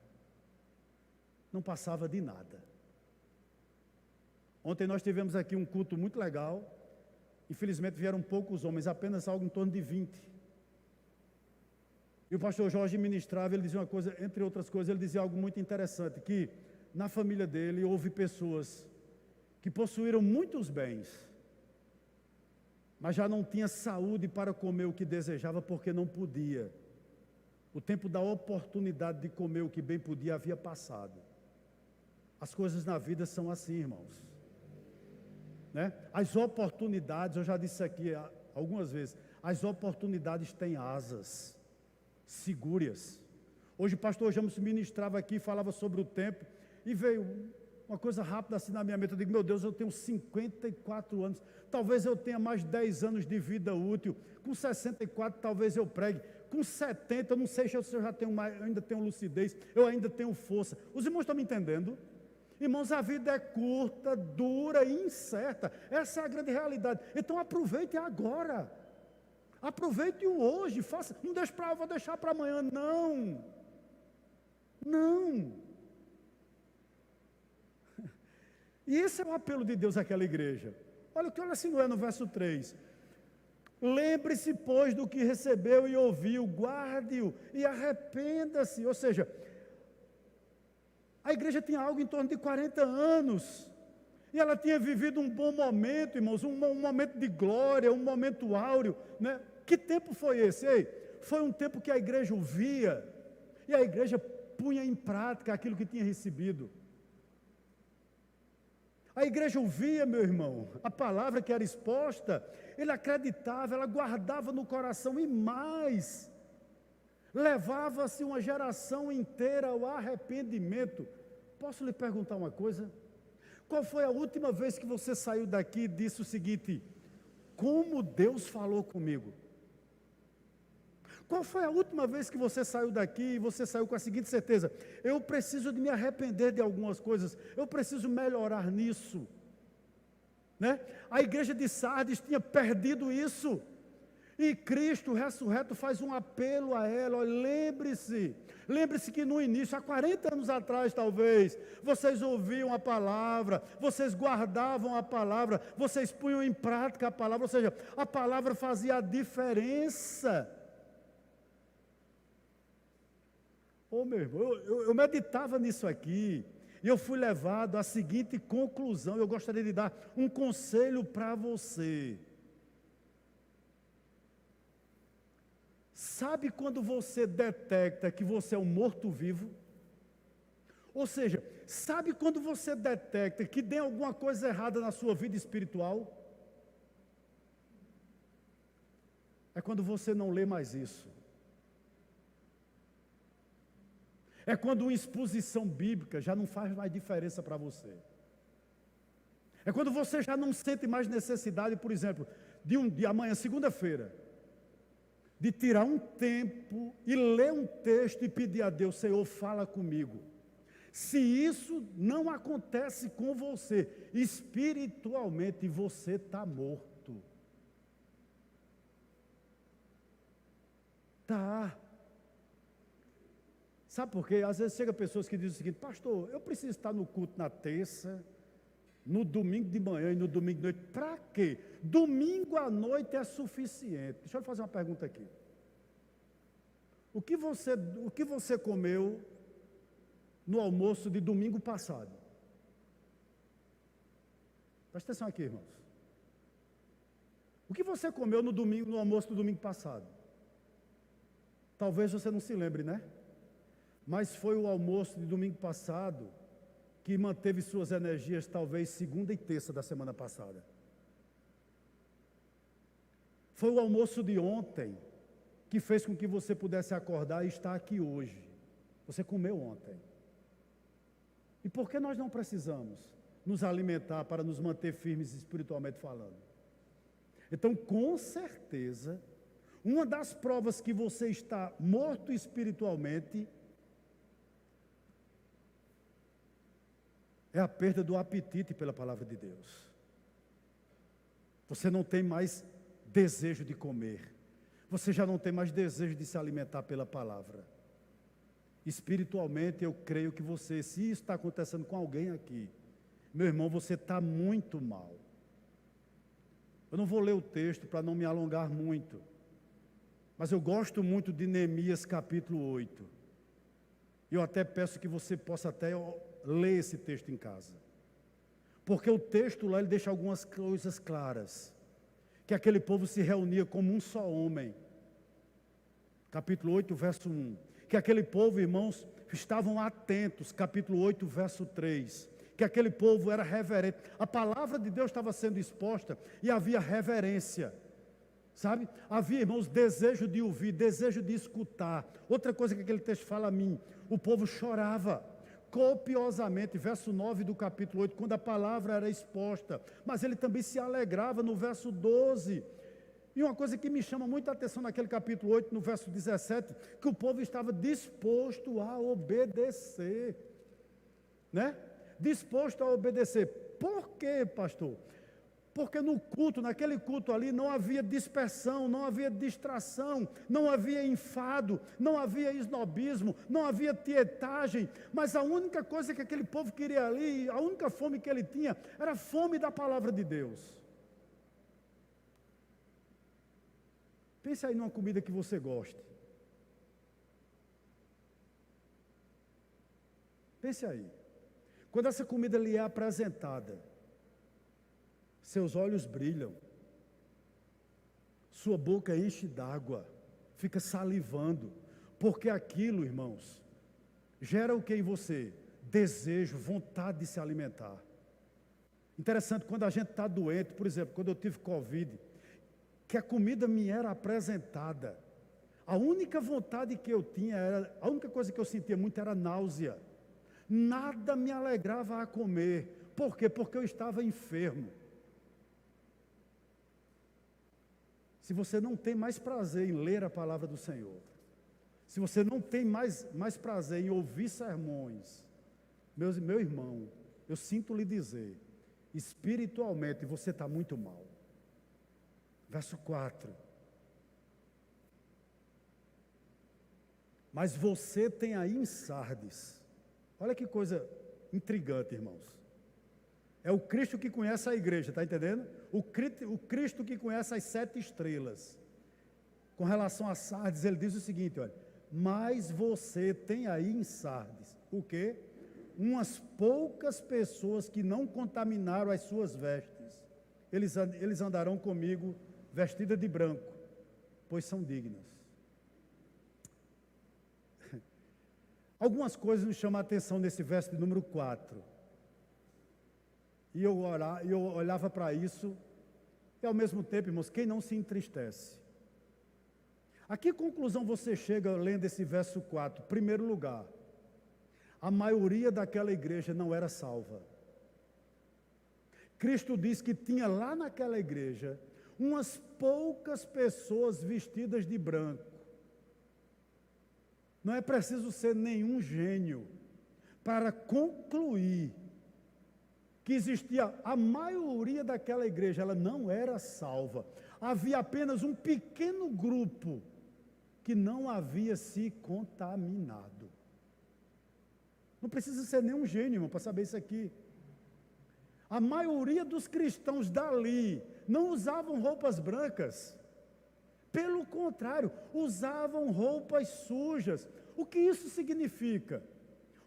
Não passava de nada. Ontem nós tivemos aqui um culto muito legal. Infelizmente vieram poucos homens, apenas algo em torno de 20. E o pastor Jorge ministrava, ele dizia uma coisa, entre outras coisas, ele dizia algo muito interessante, que na família dele houve pessoas que possuíram muitos bens, mas já não tinha saúde para comer o que desejava porque não podia. O tempo da oportunidade de comer o que bem podia havia passado. As coisas na vida são assim, irmãos. Né? As oportunidades, eu já disse aqui algumas vezes, as oportunidades têm asas. segure-as. Hoje o pastor James ministrava aqui, falava sobre o tempo, e veio uma coisa rápida assim na minha mente. Eu digo, meu Deus, eu tenho 54 anos, talvez eu tenha mais 10 anos de vida útil, com 64 talvez eu pregue, com 70, eu não sei se eu já tenho mais, eu ainda tenho lucidez, eu ainda tenho força. Os irmãos estão me entendendo? Irmãos, a vida é curta, dura e incerta, essa é a grande realidade. Então aproveite agora, aproveite o hoje, faça, não deixe para, vou deixar para amanhã, não, não. E esse é o apelo de Deus àquela igreja. Olha o que olha assim no verso 3. Lembre-se, pois, do que recebeu e ouviu, guarde-o e arrependa-se. Ou seja, a igreja tinha algo em torno de 40 anos. E ela tinha vivido um bom momento, irmãos, um momento de glória, um momento áureo, né? Que tempo foi esse? Ei, foi um tempo que a igreja ouvia e a igreja punha em prática aquilo que tinha recebido. A igreja ouvia, meu irmão, a palavra que era exposta, ele acreditava, ela guardava no coração e mais, levava-se uma geração inteira ao arrependimento. Posso lhe perguntar uma coisa? Qual foi a última vez que você saiu daqui e disse o seguinte: como Deus falou comigo? Qual foi a última vez que você saiu daqui e você saiu com a seguinte certeza: eu preciso de me arrepender de algumas coisas, eu preciso melhorar nisso, né? A igreja de Sardes tinha perdido isso, e Cristo ressurreto faz um apelo a ela: olha, lembre-se que no início, há 40 anos atrás talvez, vocês ouviam a palavra, vocês guardavam a palavra, vocês punham em prática a palavra, ou seja, a palavra fazia a diferença. Oh, meu irmão, eu meditava nisso aqui, e eu fui levado à seguinte conclusão. Eu gostaria de dar um conselho para você. Sabe quando você detecta que você é um morto-vivo? Ou seja, sabe quando você detecta que tem alguma coisa errada na sua vida espiritual? É quando você não lê mais isso. É quando uma exposição bíblica já não faz mais diferença para você. É quando você já não sente mais necessidade, por exemplo, de amanhã, segunda-feira, de tirar um tempo e ler um texto e pedir a Deus: Senhor, fala comigo. Se isso não acontece com você, espiritualmente você está morto. Tá. Sabe por quê? Às vezes chega pessoas que dizem o seguinte: pastor, eu preciso estar no culto na terça, no domingo de manhã e no domingo de noite. Para quê? Domingo à noite é suficiente. Deixa eu fazer uma pergunta aqui. O que você comeu no almoço de domingo passado? Presta atenção aqui, irmãos. O que você comeu no almoço do domingo passado? Talvez você não se lembre, né? Mas foi o almoço de domingo passado que manteve suas energias, talvez segunda e terça da semana passada. Foi o almoço de ontem que fez com que você pudesse acordar e estar aqui hoje. Você comeu ontem. E por que nós não precisamos nos alimentar para nos manter firmes espiritualmente falando? Então, com certeza, uma das provas que você está morto espiritualmente é a perda do apetite pela palavra de Deus. Você não tem mais desejo de comer. Você já não tem mais desejo de se alimentar pela palavra. Espiritualmente, eu creio que você, se isso está acontecendo com alguém aqui, meu irmão, você está muito mal. Eu não vou ler o texto para não me alongar muito, mas eu gosto muito de Neemias capítulo 8. Eu até peço que você possa até ler esse texto em casa. Porque o texto lá, ele deixa algumas coisas claras. Que aquele povo se reunia como um só homem. Capítulo 8, verso 1. Que aquele povo, irmãos, estavam atentos. Capítulo 8, verso 3. Que aquele povo era reverente. A palavra de Deus estava sendo exposta e havia reverência. Sabe? Havia, irmãos, desejo de ouvir, desejo de escutar. Outra coisa que aquele texto fala a mim, o povo chorava copiosamente, verso 9 do capítulo 8, quando a palavra era exposta, mas ele também se alegrava no verso 12. E uma coisa que me chama muita atenção naquele capítulo 8, no verso 17, que o povo estava disposto a obedecer, né? Disposto a obedecer. Por quê, pastor? Porque no culto, naquele culto ali, não havia dispersão, não havia distração, não havia enfado, não havia esnobismo, não havia tietagem, mas a única coisa que aquele povo queria ali, a única fome que ele tinha, era a fome da palavra de Deus. Pense aí numa comida que você goste. Pense aí. Quando essa comida lhe é apresentada, seus olhos brilham, sua boca enche d'água, fica salivando, porque aquilo, irmãos, gera o que em você? Desejo, vontade de se alimentar. Interessante, quando a gente está doente, por exemplo, quando eu tive Covid, que a comida me era apresentada, a única vontade que eu tinha, a única coisa que eu sentia muito era náusea. Nada me alegrava a comer. Por quê? Porque eu estava enfermo. Se você não tem mais prazer em ler a palavra do Senhor, se você não tem mais prazer em ouvir sermões, meu irmão, eu sinto lhe dizer, espiritualmente você está muito mal. Verso 4. Mas você tem aí em Sardes, olha que coisa intrigante, irmãos. É o Cristo que conhece a igreja, está entendendo? O Cristo que conhece as 7 estrelas. Com relação a Sardes, ele diz o seguinte, olha, mas você tem aí em Sardes, o quê? Umas poucas pessoas que não contaminaram as suas vestes. Eles andarão comigo vestidas de branco, pois são dignas. Algumas coisas nos chamam a atenção nesse verso de número 4. E eu olhava para isso, e ao mesmo tempo, irmãos, quem não se entristece? A que conclusão você chega lendo esse verso 4? Primeiro lugar, a maioria daquela igreja não era salva. Cristo diz que tinha lá naquela igreja umas poucas pessoas vestidas de branco. Não é preciso ser nenhum gênio para concluir que existia a maioria daquela igreja, ela não era salva. Havia apenas um pequeno grupo que não havia se contaminado. Não precisa ser nenhum gênio, irmão, para saber isso aqui. A maioria dos cristãos dali não usavam roupas brancas. Pelo contrário, usavam roupas sujas. O que isso significa?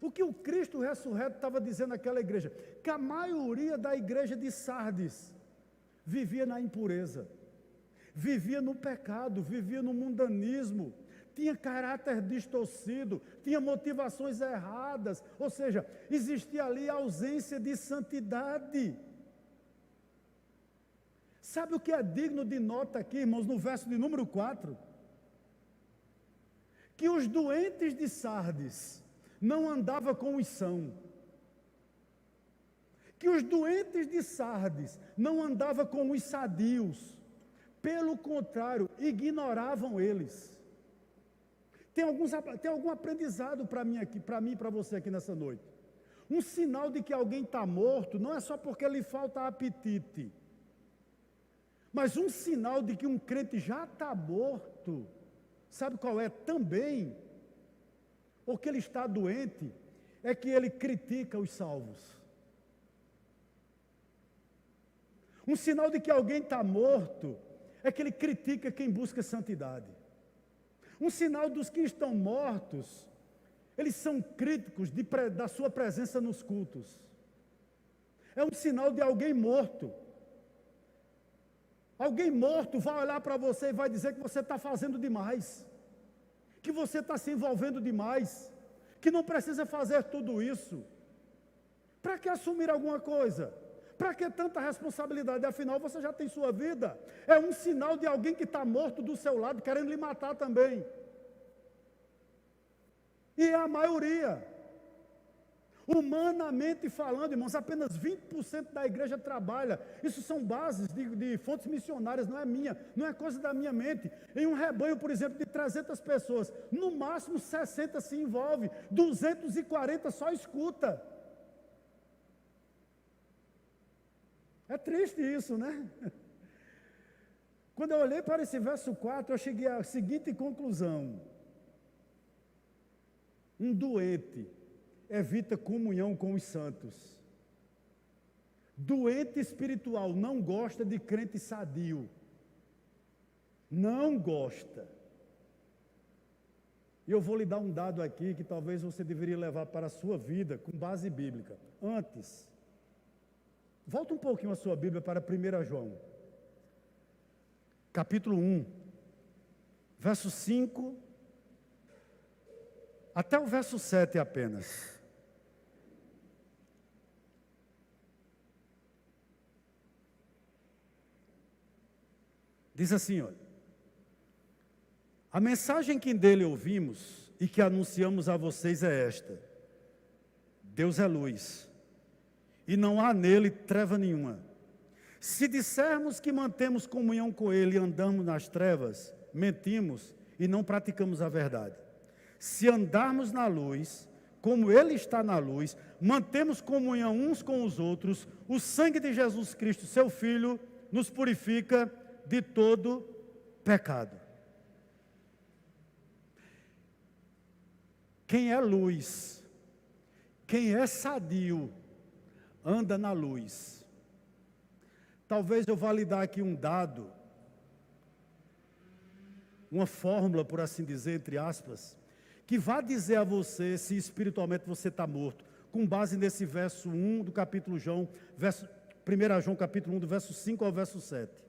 O que o Cristo ressurreto estava dizendo naquela igreja? Que a maioria da igreja de Sardes vivia na impureza, vivia no pecado, vivia no mundanismo, tinha caráter distorcido, tinha motivações erradas, ou seja, existia ali ausência de santidade. Sabe o que é digno de nota aqui, irmãos, no verso de número 4? Que os doentes de Sardes não andavam com os sãos. Que os doentes de Sardes não andavam com os sadios. Pelo contrário, ignoravam eles. Tem algum aprendizado para mim e para você aqui nessa noite. Um sinal de que alguém está morto não é só porque lhe falta apetite. Mas um sinal de que um crente já está morto, sabe qual é também? Ou que ele está doente, é que ele critica os salvos. Um sinal de que alguém está morto, é que ele critica quem busca santidade. Um sinal dos que estão mortos, eles são críticos da sua presença nos cultos. É um sinal de alguém morto. Alguém morto vai olhar para você e vai dizer que você está fazendo demais, que você está se envolvendo demais, que não precisa fazer tudo isso. Para que assumir alguma coisa? Para que tanta responsabilidade? Afinal, você já tem sua vida. É um sinal de alguém que está morto do seu lado, querendo lhe matar também. E é a maioria. Humanamente falando, irmãos, apenas 20% da igreja trabalha. Isso são bases de fontes missionárias, não é minha, não é coisa da minha mente. Em um rebanho, por exemplo, de 300 pessoas, no máximo 60 se envolve, 240 só escuta. É triste isso, né? Quando eu olhei para esse verso 4, eu cheguei à seguinte conclusão: um doente evita comunhão com os santos. Doente espiritual não gosta de crente sadio. Não gosta. E eu vou lhe dar um dado aqui que talvez você deveria levar para a sua vida com base bíblica. Antes, volta um pouquinho a sua Bíblia para 1 João, capítulo 1, verso 5, até o verso 7 apenas. Diz assim, olha: a mensagem que dele ouvimos e que anunciamos a vocês é esta: Deus é luz, e não há nele treva nenhuma. Se dissermos que mantemos comunhão com ele e andamos nas trevas, mentimos e não praticamos a verdade. Se andarmos na luz, como ele está na luz, mantemos comunhão uns com os outros, o sangue de Jesus Cristo, seu Filho, nos purifica de todo pecado. Quem é luz, quem é sadio, anda na luz. Talvez eu vá lhe dar aqui um dado, uma fórmula, por assim dizer, entre aspas, que vai dizer a você se espiritualmente você está morto, com base nesse verso 1 do capítulo João, 1 João capítulo 1, do verso 5 ao verso 7.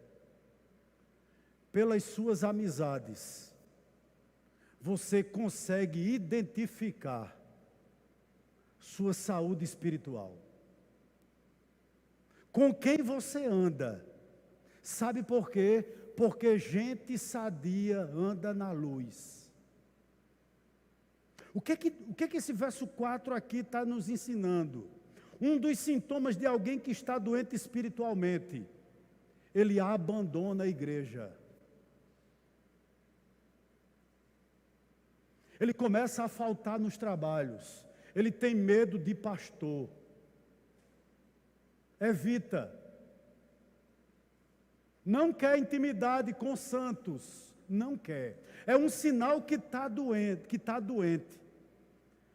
Pelas suas amizades, você consegue identificar sua saúde espiritual. Com quem você anda? Sabe por quê? Porque gente sadia anda na luz. O que esse verso 4 aqui está nos ensinando? Um dos sintomas de alguém que está doente espiritualmente: ele abandona a igreja. Ele começa a faltar nos trabalhos. Ele tem medo de pastor. Evita. Não quer intimidade com santos. Não quer. É um sinal que está doente,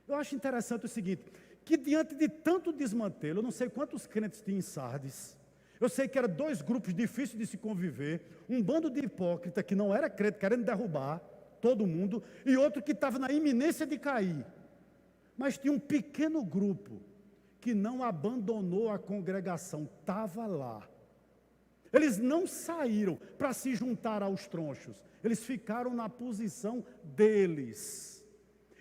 Eu acho interessante o seguinte, que diante de tanto desmantelo, eu não sei quantos crentes tinha em Sardes. Eu sei que eram 2 grupos difíceis de se conviver. Um bando de hipócrita que não era crente, querendo derrubar todo mundo, e outro que estava na iminência de cair. Mas tinha um pequeno grupo que não abandonou a congregação, estava lá. Eles não saíram para se juntar aos tronchos, eles ficaram na posição deles,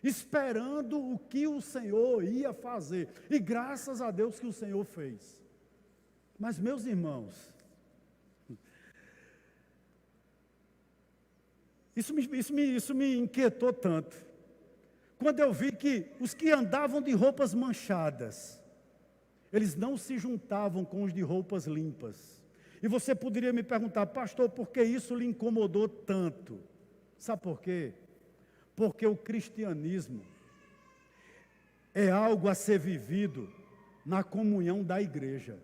esperando o que o Senhor ia fazer, e graças a Deus que o Senhor fez. Mas, meus irmãos, isso me inquietou tanto, quando eu vi que os que andavam de roupas manchadas, eles não se juntavam com os de roupas limpas. E você poderia me perguntar: pastor, por que isso lhe incomodou tanto? Sabe por quê? Porque o cristianismo é algo a ser vivido na comunhão da igreja.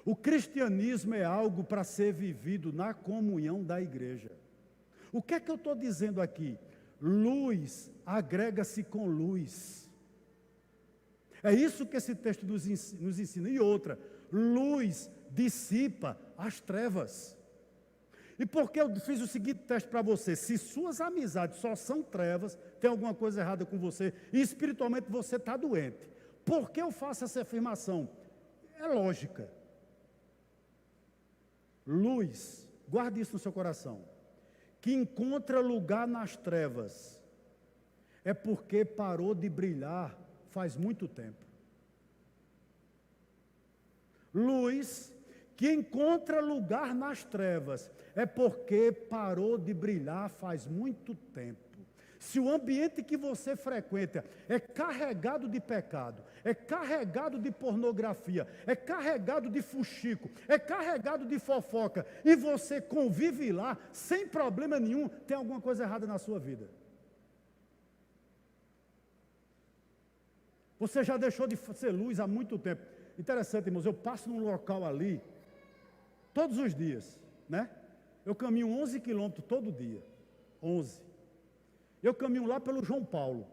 O cristianismo é algo para ser vivido na comunhão da igreja. O que é que eu estou dizendo aqui? Luz agrega-se com luz. É isso que esse texto nos ensina. E outra, luz dissipa as trevas. E por que eu fiz o seguinte teste para você? Se suas amizades só são trevas, tem alguma coisa errada com você, e espiritualmente você está doente. Por que eu faço essa afirmação? É lógica. Luz, guarde isso no seu coração, que encontra lugar nas trevas, é porque parou de brilhar faz muito tempo. Luz que encontra lugar nas trevas é porque parou de brilhar faz muito tempo. Se o ambiente que você frequenta é carregado de pecado, é carregado de pornografia, é carregado de fuxico, é carregado de fofoca, e você convive lá sem problema nenhum, tem alguma coisa errada na sua vida. Você já deixou de ser luz há muito tempo. Interessante, irmãos, eu passo num local ali, todos os dias, né? Eu caminho 11 quilômetros todo dia, 11. Eu caminho lá pelo João Paulo,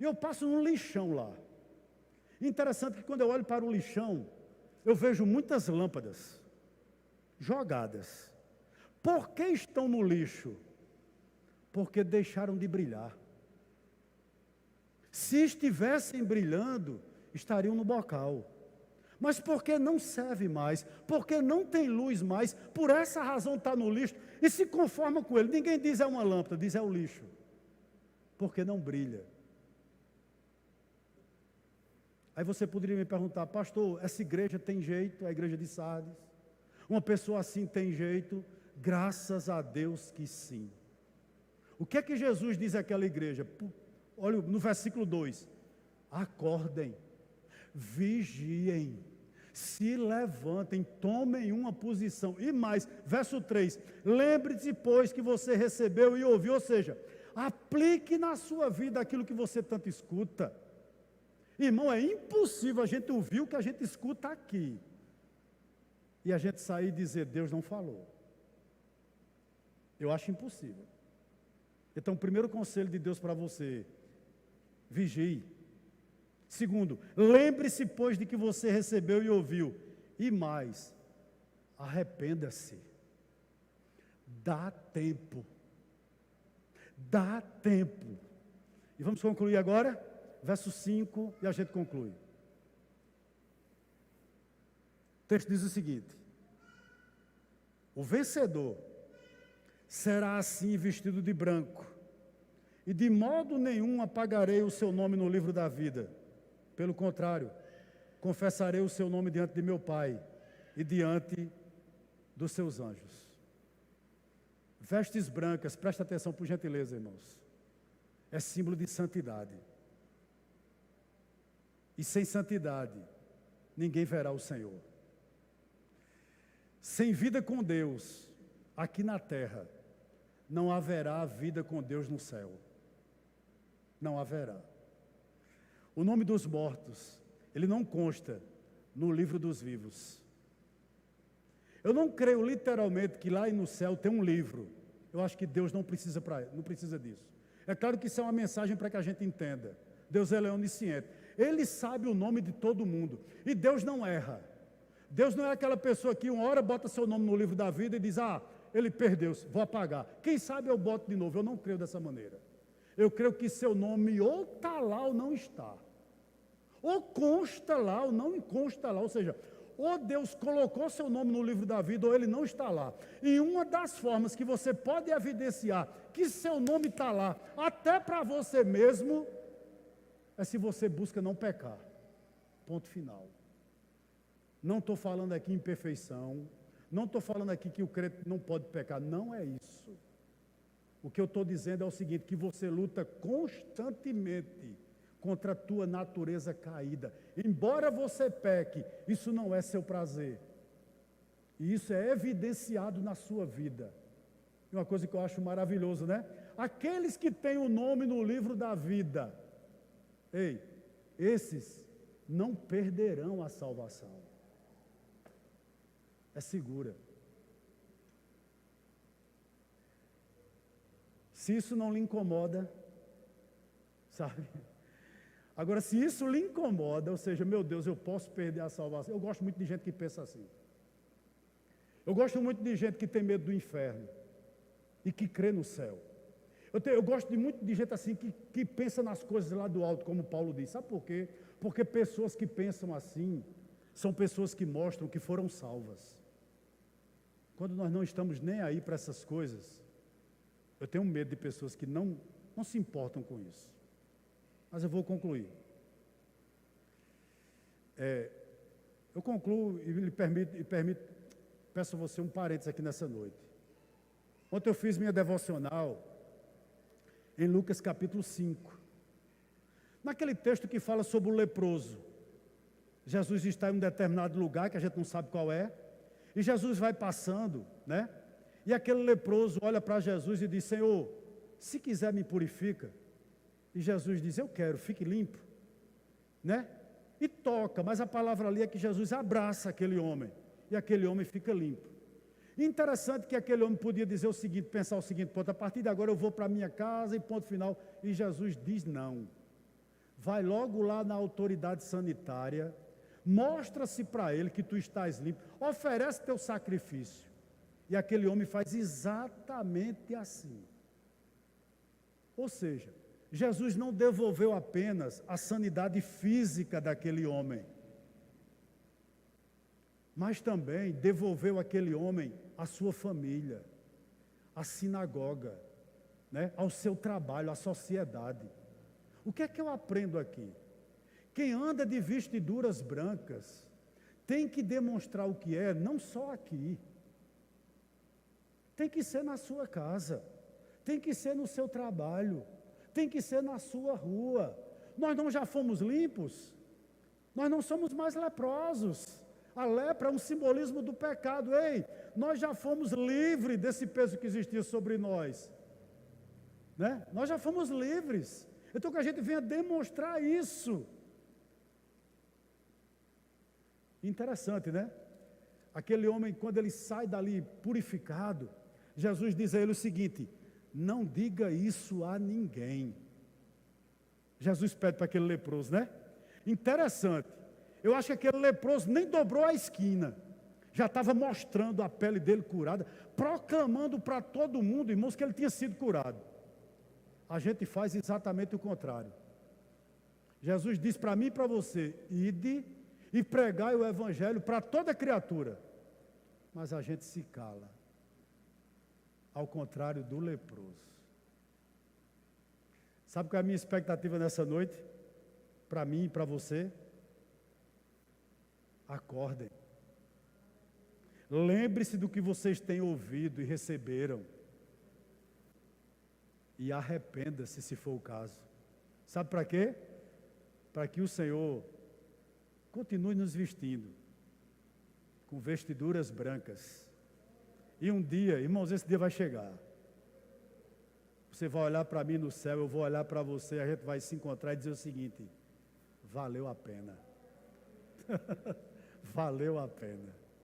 e eu passo num lixão lá. Interessante que quando eu olho para o lixão, eu vejo muitas lâmpadas jogadas. Por que estão no lixo? Porque deixaram de brilhar. Se estivessem brilhando, estariam no bocal. Mas porque não serve mais, porque não tem luz mais, por essa razão está no lixo, e se conforma com ele. Ninguém diz é uma lâmpada, diz é o lixo. Porque não brilha. Aí você poderia me perguntar, pastor, essa igreja tem jeito, a igreja de Sardes? Uma pessoa assim tem jeito? Graças a Deus que sim. O que é que Jesus diz àquela igreja? Olha no versículo 2, acordem, vigiem, se levantem, tomem uma posição. E mais, verso 3, lembre-se, pois, que você recebeu e ouviu, ou seja, aplique na sua vida aquilo que você tanto escuta. Irmão, é impossível a gente ouvir o que a gente escuta aqui e a gente sair e dizer, Deus não falou. Eu acho impossível. Então, o primeiro conselho de Deus para você, vigie. Segundo, lembre-se, pois, de que você recebeu e ouviu. E mais, arrependa-se. Dá tempo. Dá tempo. E vamos concluir agora? Verso 5, e a gente conclui. O texto diz o seguinte: o vencedor será assim vestido de branco, e de modo nenhum apagarei o seu nome no livro da vida. Pelo contrário, confessarei o seu nome diante de meu Pai e diante dos seus anjos. Vestes brancas, presta atenção por gentileza, irmãos, é símbolo de santidade. E sem santidade, ninguém verá o Senhor. Sem vida com Deus, aqui na terra, não haverá vida com Deus no céu. Não haverá. O nome dos mortos, ele não consta no livro dos vivos. Eu não creio literalmente que lá no céu tem um livro. Eu acho que Deus não precisa disso. É claro que isso é uma mensagem para que a gente entenda. Deus ele é onisciente. Ele sabe o nome de todo mundo. E Deus não erra. Deus não é aquela pessoa que uma hora bota seu nome no livro da vida e diz, ele perdeu-se, vou apagar. Quem sabe eu boto de novo. Eu não creio dessa maneira. Eu creio que seu nome ou está lá ou não está. Ou consta lá ou não consta lá. Ou seja, ou Deus colocou seu nome no livro da vida ou ele não está lá. E uma das formas que você pode evidenciar que seu nome está lá, até para você mesmo, é se você busca não pecar. Ponto final. Não estou falando aqui em perfeição. Não estou falando aqui que o crente não pode pecar. Não é isso. O que eu estou dizendo é o seguinte, que você luta constantemente contra a tua natureza caída. Embora você peque, isso não é seu prazer. E isso é evidenciado na sua vida. E uma coisa que eu acho maravilhoso, né? Aqueles que têm o nome no livro da vida, esses não perderão a salvação. É segura. Se isso não lhe incomoda, sabe? Agora, se isso lhe incomoda, ou seja, meu Deus, eu posso perder a salvação. Eu gosto muito de gente que pensa assim. Eu gosto muito de gente que tem medo do inferno e que crê no céu. Eu gosto muito de gente assim que pensa nas coisas lá do alto, como Paulo diz. Sabe por quê? Porque pessoas que pensam assim são pessoas que mostram que foram salvas. Quando nós não estamos nem aí para essas coisas, eu tenho medo de pessoas que não se importam com isso. Mas eu vou concluir. Eu concluo e peço a você um parênteses aqui nessa noite. Ontem eu fiz minha devocional em Lucas capítulo 5. Naquele texto que fala sobre o leproso. Jesus está em um determinado lugar, que a gente não sabe qual é, e Jesus vai passando, né? E aquele leproso olha para Jesus e diz: Senhor, se quiser me purifica. E Jesus diz: eu quero, fique limpo, né? E toca, mas a palavra ali é que Jesus abraça aquele homem, e aquele homem fica limpo. E interessante que aquele homem podia dizer o seguinte, pensar o seguinte: ponto, a partir de agora eu vou para a minha casa e ponto final. E Jesus diz: não, vai logo lá na autoridade sanitária, mostra-se para ele que tu estás limpo, oferece teu sacrifício. E aquele homem faz exatamente assim. Ou seja, Jesus não devolveu apenas a sanidade física daquele homem, mas também devolveu àquele homem a sua família, a sinagoga, né, ao seu trabalho, à sociedade. O que é que eu aprendo aqui? Quem anda de vestiduras brancas tem que demonstrar o que é, não só aqui. Tem que ser na sua casa, tem que ser no seu trabalho, tem que ser na sua rua. Nós não já fomos limpos? Nós não somos mais leprosos. A lepra é um simbolismo do pecado. Ei, nós já fomos livres desse peso que existia sobre nós, né? Nós já fomos livres. Então que a gente venha demonstrar isso. Interessante, né? Aquele homem, quando ele sai dali purificado, Jesus diz a ele o seguinte: não diga isso a ninguém. Jesus pede para aquele leproso, né? Interessante. Eu acho que aquele leproso nem dobrou a esquina. Já estava mostrando a pele dele curada, proclamando para todo mundo, irmãos, que ele tinha sido curado. A gente faz exatamente o contrário. Jesus diz para mim e para você: ide e pregai o evangelho para toda criatura. Mas a gente se cala. Ao contrário do leproso. Sabe qual é a minha expectativa nessa noite? Para mim e para você? Acordem. Lembre-se do que vocês têm ouvido e receberam. E arrependa-se, se for o caso. Sabe para quê? Para que o Senhor continue nos vestindo com vestiduras brancas. E um dia, irmãos, esse dia vai chegar. Você vai olhar para mim no céu, eu vou olhar para você, a gente vai se encontrar e dizer o seguinte: valeu a pena. Valeu a pena.